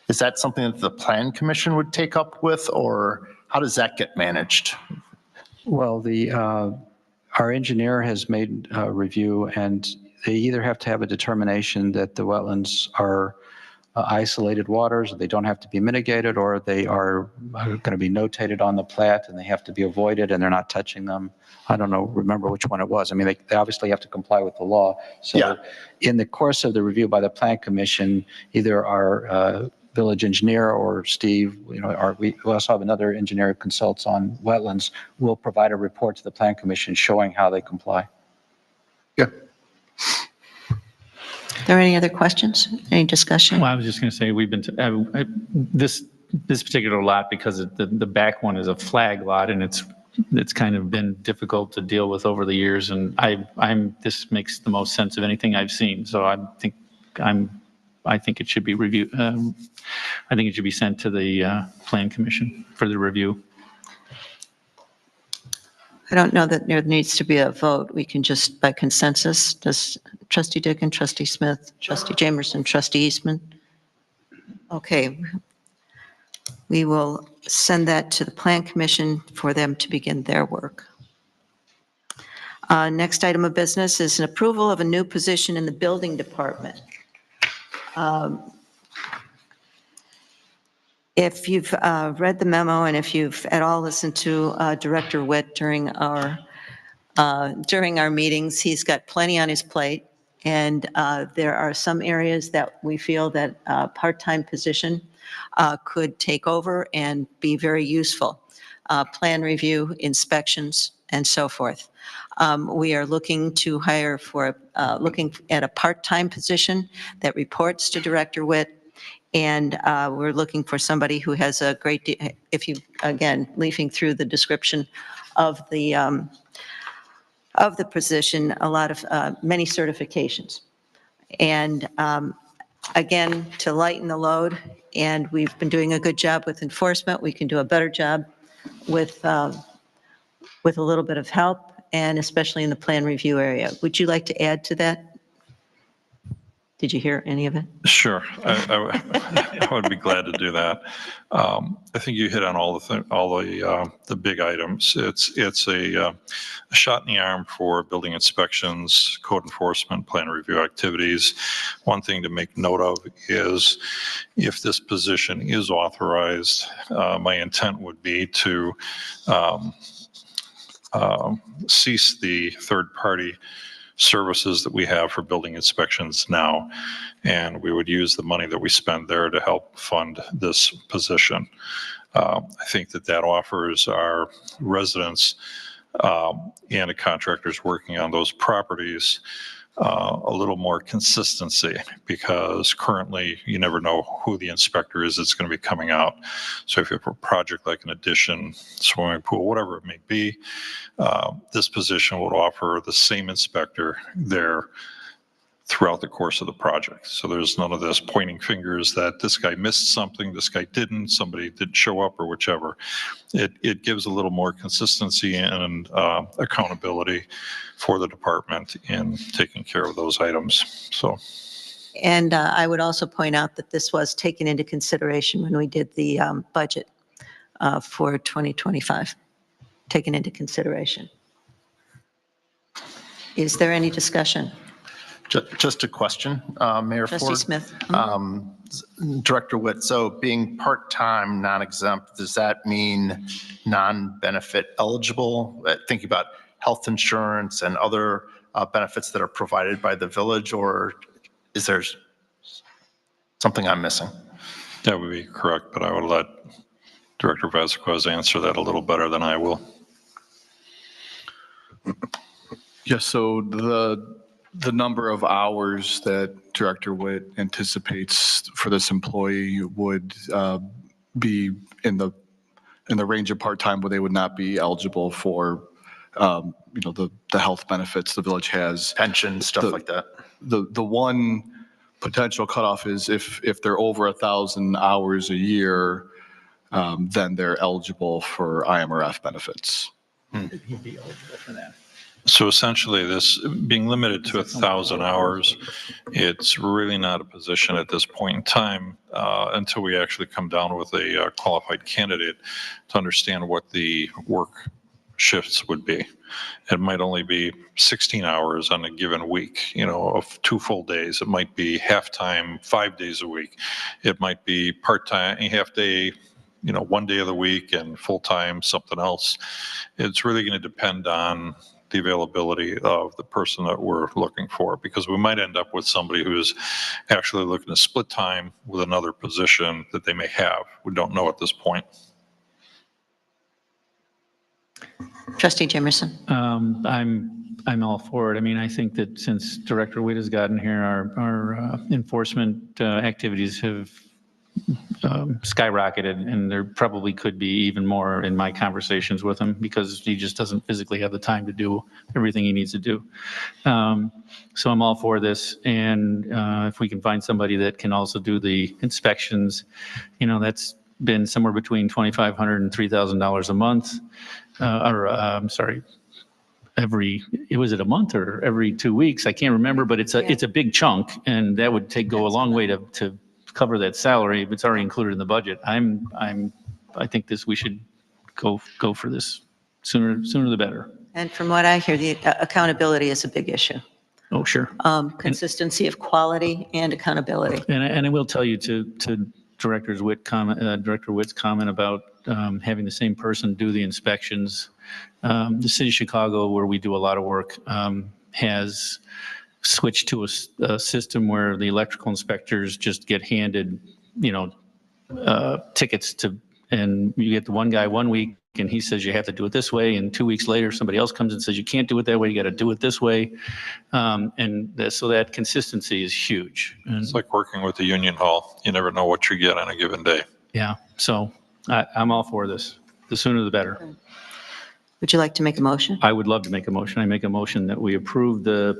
Is that something that the Plan Commission would take up with, or how does that get managed? Well, our engineer has made a review, and they either have to have a determination that the wetlands are isolated waters, they don't have to be mitigated, or they are going to be notated on the plat and they have to be avoided and they're not touching them. I don't remember which one it was. I mean, they obviously have to comply with the law. So in the course of the review by the Plan Commission, either our village engineer or Steve, we also have another engineer who consults on wetlands, will provide a report to the Plan Commission showing how they comply. Yeah. Are there any other questions? Any discussion? Well, I was just going to say, we've been, this particular lot, because the back one is a flag lot, and it's kind of been difficult to deal with over the years, and this makes the most sense of anything I've seen. So I think it should be reviewed. I think it should be sent to the Plan Commission for the review. I don't know that there needs to be a vote. We can just, by consensus, does Trustee Dickon, Trustee Smith, Trustee Jamerson, Trustee Eastman? Okay. We will send that to the Plan Commission for them to begin their work. Next item of business is an approval of a new position in the Building Department. If you've read the memo and if you've at all listened to Director Witt during our meetings, he's got plenty on his plate, and there are some areas that we feel that a part-time position could take over and be very useful. Plan review, inspections, and so forth. We are looking to hire looking at a part-time position that reports to Director Witt. And we're looking for somebody who has a great deal, if you, again, leafing through the description of the position, many certifications. And again, to lighten the load, and we've been doing a good job with enforcement, we can do a better job with a little bit of help, and especially in the plan review area. Would you like to add to that? Did you hear any of it? Sure, I would be glad to do that. I think you hit on all the big items. It's a shot in the arm for building inspections, code enforcement, plan review activities. One thing to make note of is if this position is authorized, my intent would be to cease the third-party services that we have for building inspections now, and we would use the money that we spend there to help fund this position. I think that offers our residents and the contractors working on those properties a little more consistency, because currently you never know who the inspector is that's going to be coming out. So if you have a project like an addition, swimming pool, whatever it may be, this position would offer the same inspector there throughout the course of the project. So there's none of this pointing fingers that this guy missed something, this guy didn't, somebody didn't show up, or whichever. It gives a little more consistency and accountability for the department in taking care of those items. So. And I would also point out that this was taken into consideration when we did the budget for 2025. taken into consideration. Is there any discussion? Just a question, Mayor Ford. Trustee Smith? Director Witt, so being part-time, non-exempt, does that mean non-benefit eligible? Thinking about health insurance and other benefits that are provided by the village, or is there something I'm missing? That would be correct, but I would let Director Vasquez answer that a little better than I will. Yes, so the number of hours that Director Witt anticipates for this employee would be in the range of part-time where they would not be eligible for, the health benefits the village has. Pension, stuff like that. The one potential cutoff is if they're over 1,000 hours a year, then they're eligible for IMRF benefits. He'd be eligible for that. So essentially, this being limited to 1,000 hours, it's really not a position at this point in time until we actually come down with a qualified candidate to understand what the work shifts would be. It might only be 16 hours on a given week, of 2 full days. It might be half-time, 5 days a week. It might be part-time, half-day, 1 day of the week, and full-time, something else. It's really going to depend on the availability of the person that we're looking for, because we might end up with somebody who's actually looking to split time with another position that they may have. We don't know at this point. Trustee Jimerson? I'm all for it. I mean, I think that since Director Witt has gotten here, our enforcement activities have skyrocketed, and there probably could be even more in my conversations with him because he just doesn't physically have the time to do everything he needs to do. So I'm all for this, and if we can find somebody that can also do the inspections, that's been somewhere between $2,500 and $3,000 a month, was it a month or every 2 weeks? I can't remember, but it's a big chunk, and that would go a long way to cover that salary if it's already included in the budget. I think we should go for this sooner the better. And from what I hear, the accountability is a big issue. Oh, sure. Consistency of quality and accountability. And I will tell you to Director Witt's comment about having the same person do the inspections. The city of Chicago, where we do a lot of work, has switched to a system where the electrical inspectors just get handed, tickets and you get the one guy 1 week and he says you have to do it this way, and 2 weeks later somebody else comes and says you can't do it that way, you got to do it this way, so that consistency is huge. It's like working with the union hall. You never know what you get on a given day. Yeah, so I'm all for this. The sooner the better. Would you like to make a motion? I would love to make a motion. I make a motion that we approve the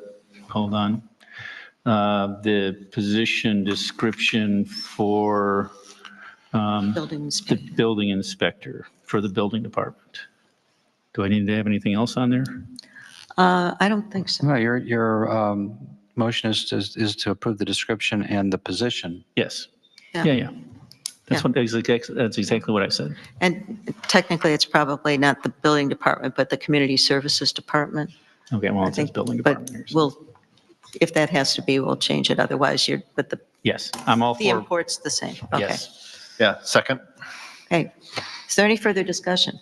position description for the building inspector for the building department. Do I need to have anything else on there? I don't think so. No, your motion is to approve the description and the position. Yes. Yeah. That's exactly what I said. And technically, it's probably not the building department, but the community services department. Okay, well, it says building department here. But if that has to be, we'll change it. Otherwise, yes, I'm all the for. import's the same. Okay. Yes. Yeah, second. Okay. Is there any further discussion?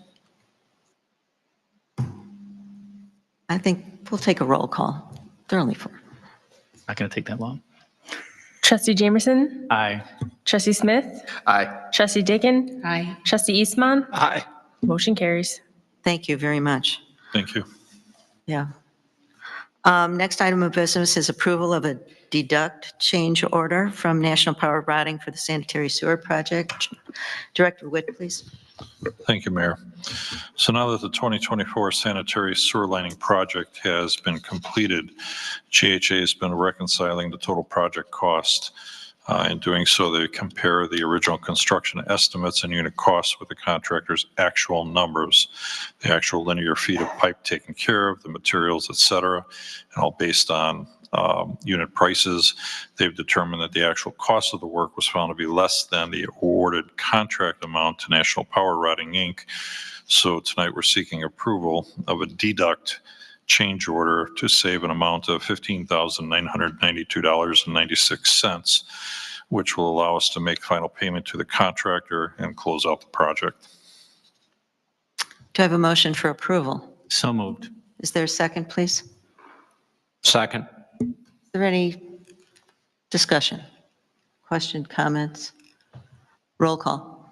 I think we'll take a roll call. Thoroughly for. Not going to take that long. Trustee Jamerson? Aye. Trustee Smith? Aye. Trustee Dakin? Aye. Trustee Eastman? Aye. Motion carries. Thank you very much. Thank you. Yeah. Next item of business is approval of a deduct change order from National Power Routing for the sanitary sewer project. Director Witt, please. Thank you, Mayor. So now that the 2024 sanitary sewer lining project has been completed, GHA has been reconciling the total project cost. In doing so, they compare the original construction estimates and unit costs with the contractor's actual numbers, the actual linear feet of pipe taken care of, the materials, et cetera, and all based on unit prices. They've determined that the actual cost of the work was found to be less than the awarded contract amount to National Power Routing, Inc. So tonight, we're seeking approval of a deduct change order to save an amount of $15,992.96, which will allow us to make final payment to the contractor and close out the project. Do I have a motion for approval? So moved. Is there a second, please? Second. Is there any discussion? Question, comments? Roll call.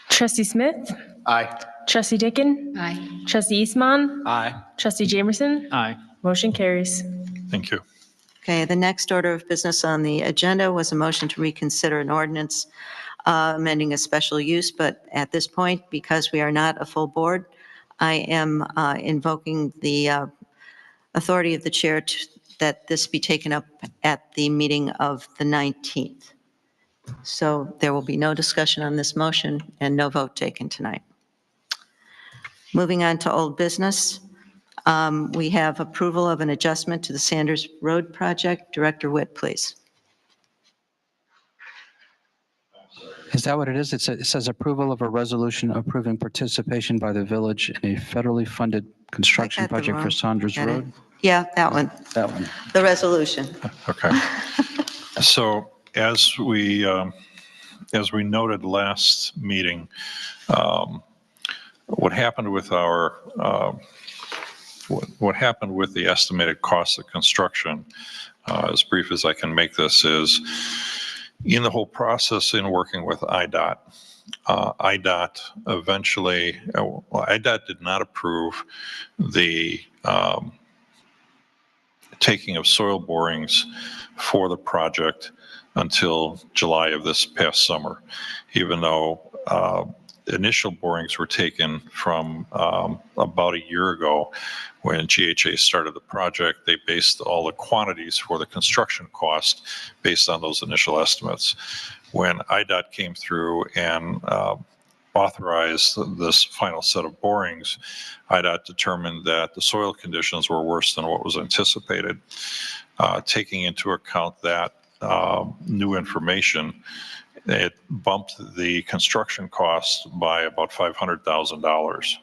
Trustee Smith? Aye. Trustee Dickin? Aye. Trustee Eastman? Aye. Trustee Jamerson? Aye. Motion carries. Thank you. Okay, the next order of business on the agenda was a motion to reconsider an ordinance amending a special use, but at this point, because we are not a full board, I am invoking the authority of the chair that this be taken up at the meeting of the 19th. So there will be no discussion on this motion and no vote taken tonight. Moving on to old business, we have approval of an adjustment to the Sanders Road project. Director Witt, please. Is that what it is? It says approval of a resolution approving participation by the village in a federally funded construction I got the project for wrong- Saunders got it. Road? Yeah, that one, That one. the resolution. Okay. So as we noted last meeting, what happened with what happened with the estimated cost of construction, as brief as I can make this, is in the whole process in working with IDOT, IDOT eventually, IDOT did not approve the taking of soil borings for the project until July of this past summer, even though initial borings were taken from about a year ago when GHA started the project. They based all the quantities for the construction cost based on those initial estimates. When IDOT came through and authorized this final set of borings, IDOT determined that the soil conditions were worse than what was anticipated. Taking into account that new information, it bumped the construction cost by about $500,000.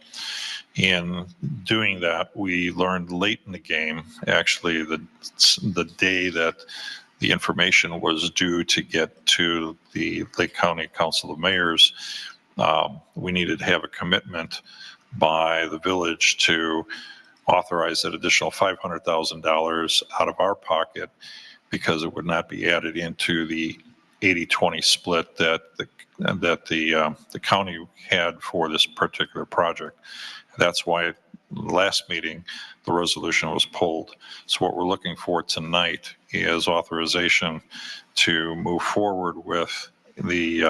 In doing that, we learned late in the game, actually the day that the information was due to get to the Lake County Council of Mayors, we needed to have a commitment by the village to authorize that additional $500,000 out of our pocket because it would not be added into the 80-20 split that the county had for this particular project. That's why last meeting, the resolution was pulled. So what we're looking for tonight is authorization to move forward with the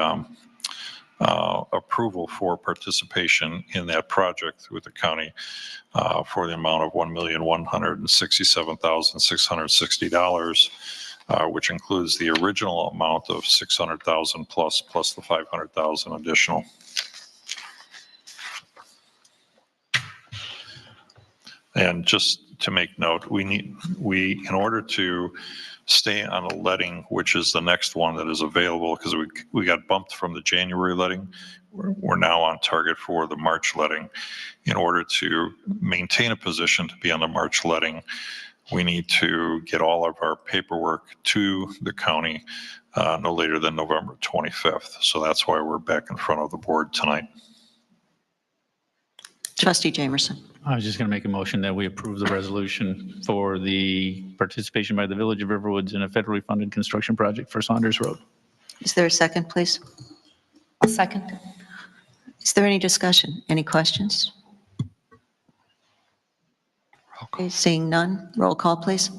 approval for participation in that project with the county for the amount of $1,167,660, which includes the original amount of $600,000 plus the $500,000 additional. And just to make note, in order to stay on a letting, which is the next one that is available, because we got bumped from the January letting, we're now on target for the March letting. In order to maintain a position to be on the March letting, we need to get all of our paperwork to the county no later than November 25th. So that's why we're back in front of the board tonight. Trustee Jamerson. I was just going to make a motion that we approve the resolution for the participation by the Village of Riverwoods in a federally funded construction project for Saunders Road. Is there a second, please? I'll second. Is there any discussion? Any questions? Okay, seeing none, roll call, please.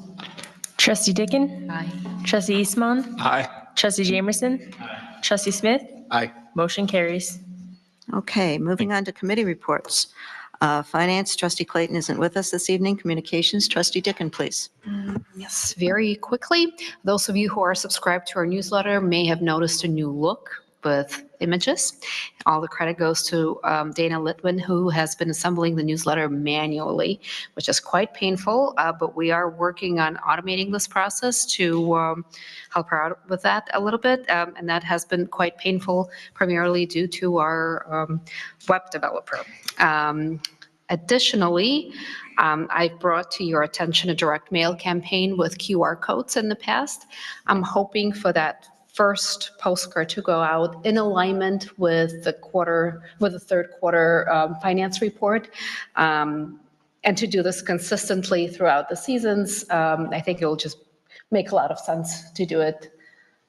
Trustee Dickin? Aye. Trustee Eastman? Aye. Trustee Jamerson? Trustee Smith? Aye. Motion carries. Okay, moving on to committee reports. Finance, Trustee Clayton isn't with us this evening. Communications, Trustee Dickin, please. Yes, very quickly. Those of you who are subscribed to our newsletter may have noticed a new look with images. All the credit goes to Dana Litwin, who has been assembling the newsletter manually, which is quite painful, but we are working on automating this process to help her out with that a little bit. And that has been quite painful, primarily due to our web developer. Additionally, I've brought to your attention a direct mail campaign with QR codes in the past. I'm hoping for that first postcard to go out in alignment with the third quarter finance report. And to do this consistently throughout the seasons, I think it will just make a lot of sense to do it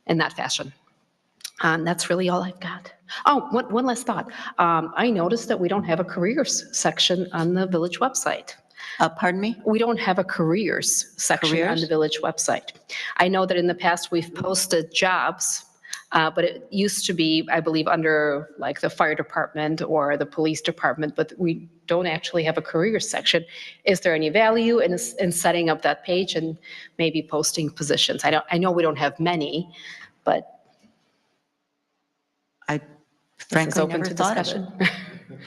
in that fashion. And that's really all I've got. Oh, one last thought. I noticed that we don't have a careers section on the village website. Pardon me? We don't have a careers section on Careers? the village website. I know that in the past we've posted jobs, but it used to be, I believe, under like the fire department or the police department, but we don't actually have a careers section. Is there any value in setting up that page and maybe posting positions? I know we don't have many, but I frankly never thought of it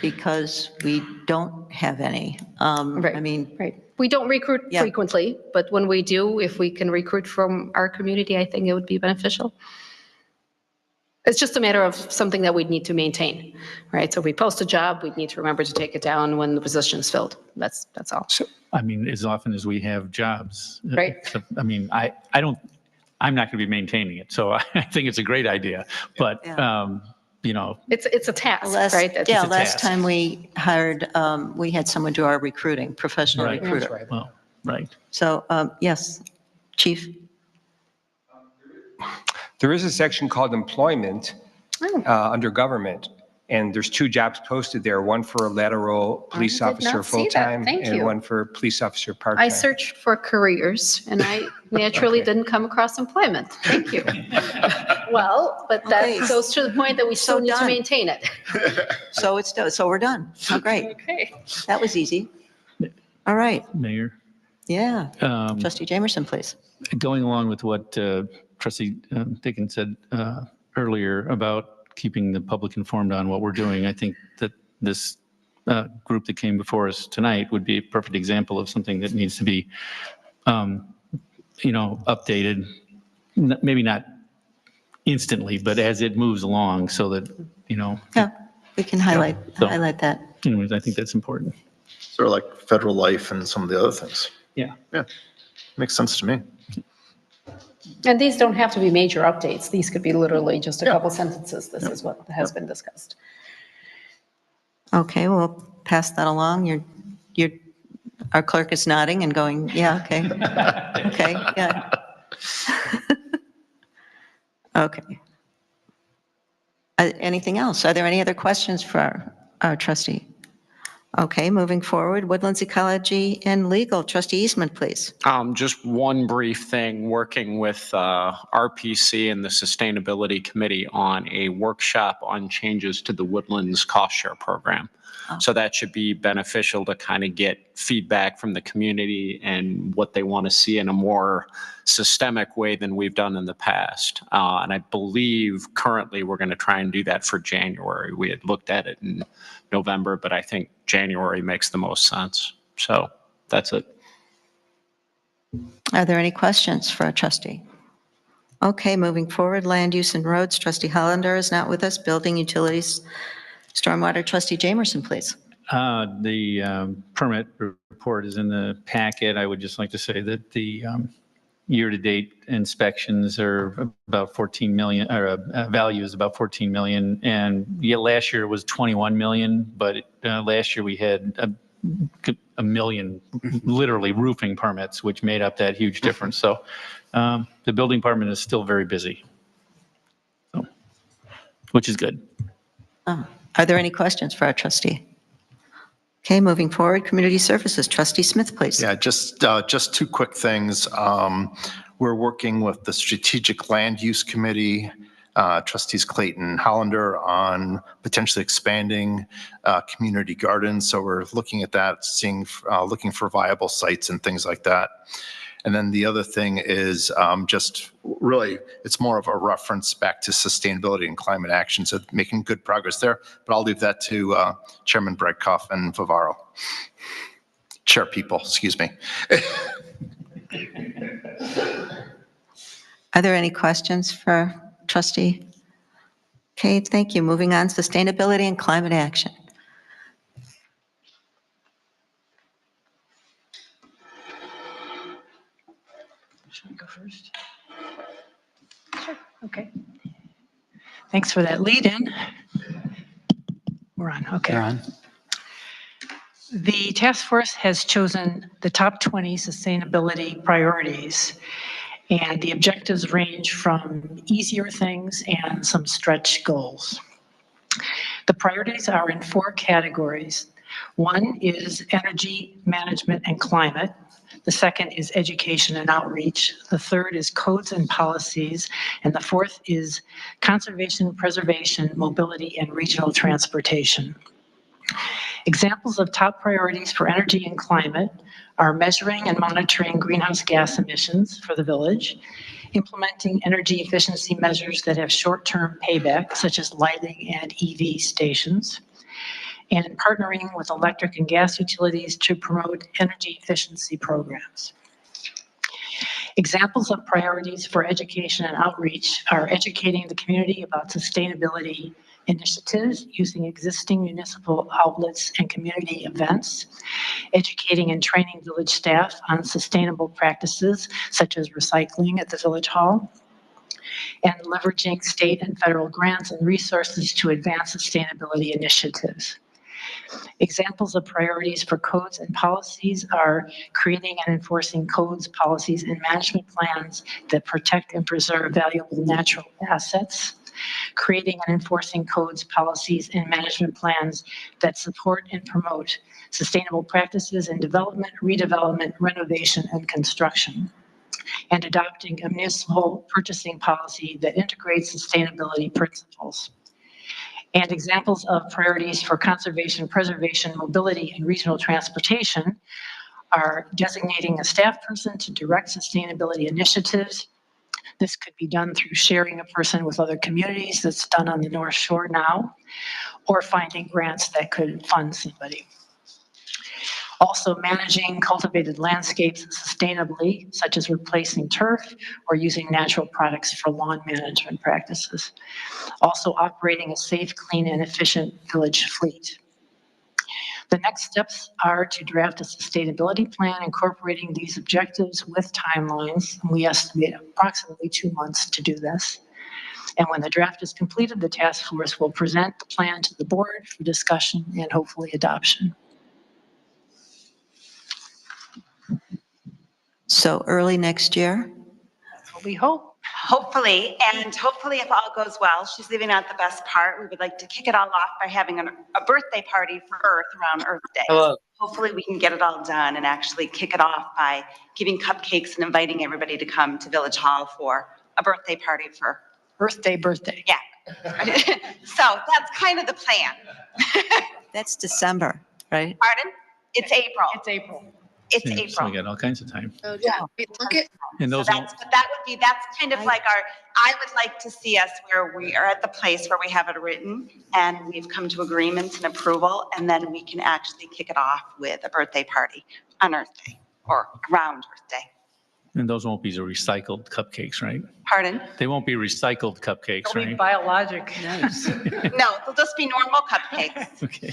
because we don't have any. Right. I mean, right. We don't recruit frequently, but when we do, if we can recruit from our community, I think it would be beneficial. It's just a matter of something that we'd need to maintain, right? So if we post a job, we'd need to remember to take it down when the position is filled. That's all. I mean, as often as we have jobs. Right. So, I mean, I'm not going to be maintaining it, so I think it's a great idea, but, you know. It's a task, last, right? yeah, a last task. time we hired, we had someone do our recruiting, professional Right. recruiter. Well, right. So, yes, Chief? There is a section called employment under government, and there's 2 jobs posted there, one for a lateral police did not officer see that. full-time Thank and you. one for police officer part-time. I searched for careers and I naturally didn't come across employment. Thank you. Well, but that Okay. goes to the point that we still So need to done. maintain it. So so we're done. Oh, great. Okay. That was easy. All right. Mayor, Yeah. um, Trustee Jamerson, please. going along with what Trustee Dickens said earlier about keeping the public informed on what we're doing, I think that this group that came before us tonight would be a perfect example of something that needs to be, you know, updated. Maybe not instantly, but as it moves along, so that, you know. Yeah, we can highlight So- that. Anyways, I think that's important. Sort of like federal life and some of the other things. Yeah. Yeah, makes sense to me. And these don't have to be major updates. These could be literally just a couple sentences. This is what has been discussed. Okay, we'll pass that along. Our clerk is nodding and going, yeah, okay. Okay, yeah. Okay. Anything else? Are there any other questions for our trustee? Okay, moving forward, Woodlands Ecology and Legal. Trustee Eastman, please. Just one brief thing, working with RPC and the Sustainability Committee on a workshop on changes to the Woodlands Cost Share Program. So that should be beneficial to kind of get feedback from the community and what they want to see in a more systemic way than we've done in the past. And I believe currently we're going to try and do that for January. We had looked at it in November, but I think January makes the most sense. So that's it. Are there any questions for our trustee? Okay, moving forward, Land Use and Roads. Trustee Hollander is not with us. Building Utilities, Stormwater. Trustee Jamerson, please. The permit report is in the packet. I would just like to say that the year-to-date inspections are about 14 million, or value is about 14 million. And yeah, last year it was 21 million, but last year we had a million, literally roofing permits, which made up that huge difference. So the building department is still very busy, so, which is good. Are there any questions for our trustee? Okay, moving forward, Community Services. Trustee Smith, please. Yeah, just 2 quick things. We're working with the Strategic Land Use Committee, trustees Clayton and Hollander, on potentially expanding community gardens. So we're looking at that, looking for viable sites and things like that. And then the other thing is just really, it's more of a reference back to sustainability and climate action, so making good progress there. But I'll leave that to Chairman Bredkoff and Favaro. Chair people, excuse me. Are there any questions for trustee? Okay, thank you. Moving on, sustainability and climate action. Should I go first? Sure, okay. Thanks for that lead in. We're on, okay. You're on. The task force has chosen the top 20 sustainability priorities, and the objectives range from easier things and some stretch goals. The priorities are in 4 categories. One is energy management and climate. The second is education and outreach. The third is codes and policies. And the fourth is conservation, preservation, mobility, and regional transportation. Examples of top priorities for energy and climate are measuring and monitoring greenhouse gas emissions for the village, implementing energy efficiency measures that have short-term payback, such as lighting and EV stations, and partnering with electric and gas utilities to promote energy efficiency programs. Examples of priorities for education and outreach are educating the community about sustainability initiatives using existing municipal outlets and community events, educating and training village staff on sustainable practices such as recycling at the village hall, and leveraging state and federal grants and resources to advance sustainability initiatives. Examples of priorities for codes and policies are creating and enforcing codes, policies, and management plans that protect and preserve valuable natural assets, creating and enforcing codes, policies, and management plans that support and promote sustainable practices in development, redevelopment, renovation, and construction, and adopting a municipal purchasing policy that integrates sustainability principles. And examples of priorities for conservation, preservation, mobility, and regional transportation are designating a staff person to direct sustainability initiatives. This could be done through sharing a person with other communities, that's done on the North Shore now, or finding grants that could fund somebody. Also managing cultivated landscapes sustainably, such as replacing turf or using natural products for lawn management practices. Also operating a safe, clean, and efficient village fleet. The next steps are to draft a sustainability plan incorporating these objectives with timelines. We estimate approximately 2 months to do this. And when the draft is completed, the task force will present the plan to the board for discussion and hopefully adoption. So early next year? That's what we hope. Hopefully, and hopefully if all goes well, she's leaving out the best part. We would like to kick it all off by having a birthday party for Earth around Earth Day. Hello. Hopefully we can get it all done and actually kick it off by giving cupcakes and inviting everybody to come to Village Hall for a birthday party for Earth Day birthday. Yeah. So that's kind of the plan. That's December, right? Pardon? It's April. It's April. It's Yeah, so April. we got all kinds of time. Oh, yeah. Look at. And So those that's, but that's kind of like I would like to see us where we are at the place where we have it written and we've come to agreements and approval, and then we can actually kick it off with a birthday party on Earth Day or around Earth Day. And those won't be the recycled cupcakes, right? Pardon? They won't be recycled cupcakes, It'll be right? biologic. Nice. No, they'll just be normal cupcakes. Okay.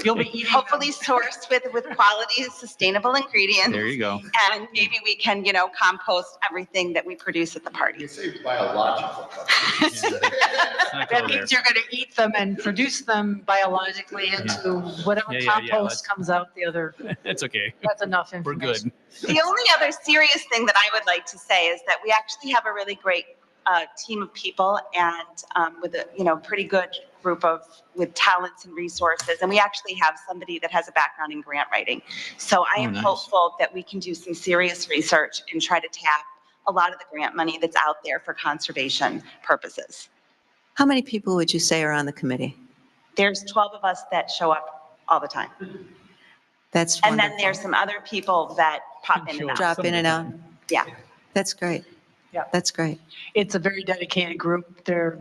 You'll be eating Hopefully sourced with quality, sustainable ingredients. There you go. And maybe we can, compost everything that we produce at the party. You say biological. That means you're going to eat them and produce them biologically into whatever Yeah, compost comes out the other. It's okay. That's enough We're information. good. The only other serious thing that I would like to say is that we actually have a really great team of people and with a pretty good group with talents and resources, and we actually have somebody that has a background in grant writing. So I am nice. hopeful that we can do some serious research and try to tap a lot of the grant money that's out there for conservation purposes. How many people would you say are on the committee? There's 12 of us that show up all the time. That's And then wonderful. there's some other people that pop in and out. Drop in and out. Yeah. That's great. Yeah. That's great. It's a very dedicated group. They're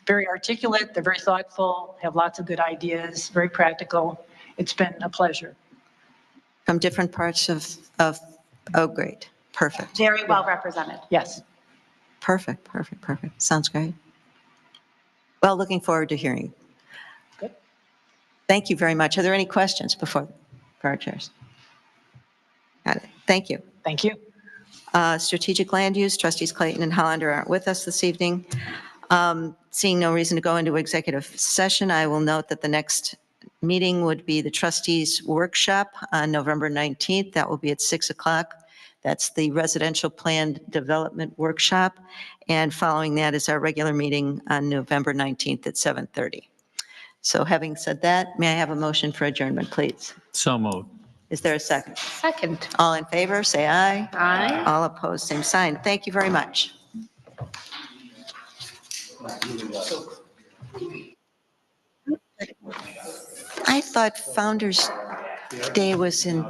very articulate, they're very thoughtful, have lots of good ideas, very practical. It's been a pleasure. From different parts of, oh, great. Perfect. Very well represented. Yes. Perfect, perfect, perfect. Sounds great. Well, looking forward to hearing. Good. Thank you very much. Are there any questions for our chairs? Got it. Thank you. Thank you. Strategic land use, trustees Clayton and Hollander aren't with us this evening. Seeing no reason to go into executive session, I will note that the next meeting would be the trustees workshop on November 19th. That will be at 6 o'clock. That's the residential plan development workshop. And following that is our regular meeting on November 19th at 7:30. So having said that, may I have a motion for adjournment, please? So moved. Is there a second? Second. All in favor, say aye. Aye. All opposed, same sign. Thank you very much. I thought Founder's Day was in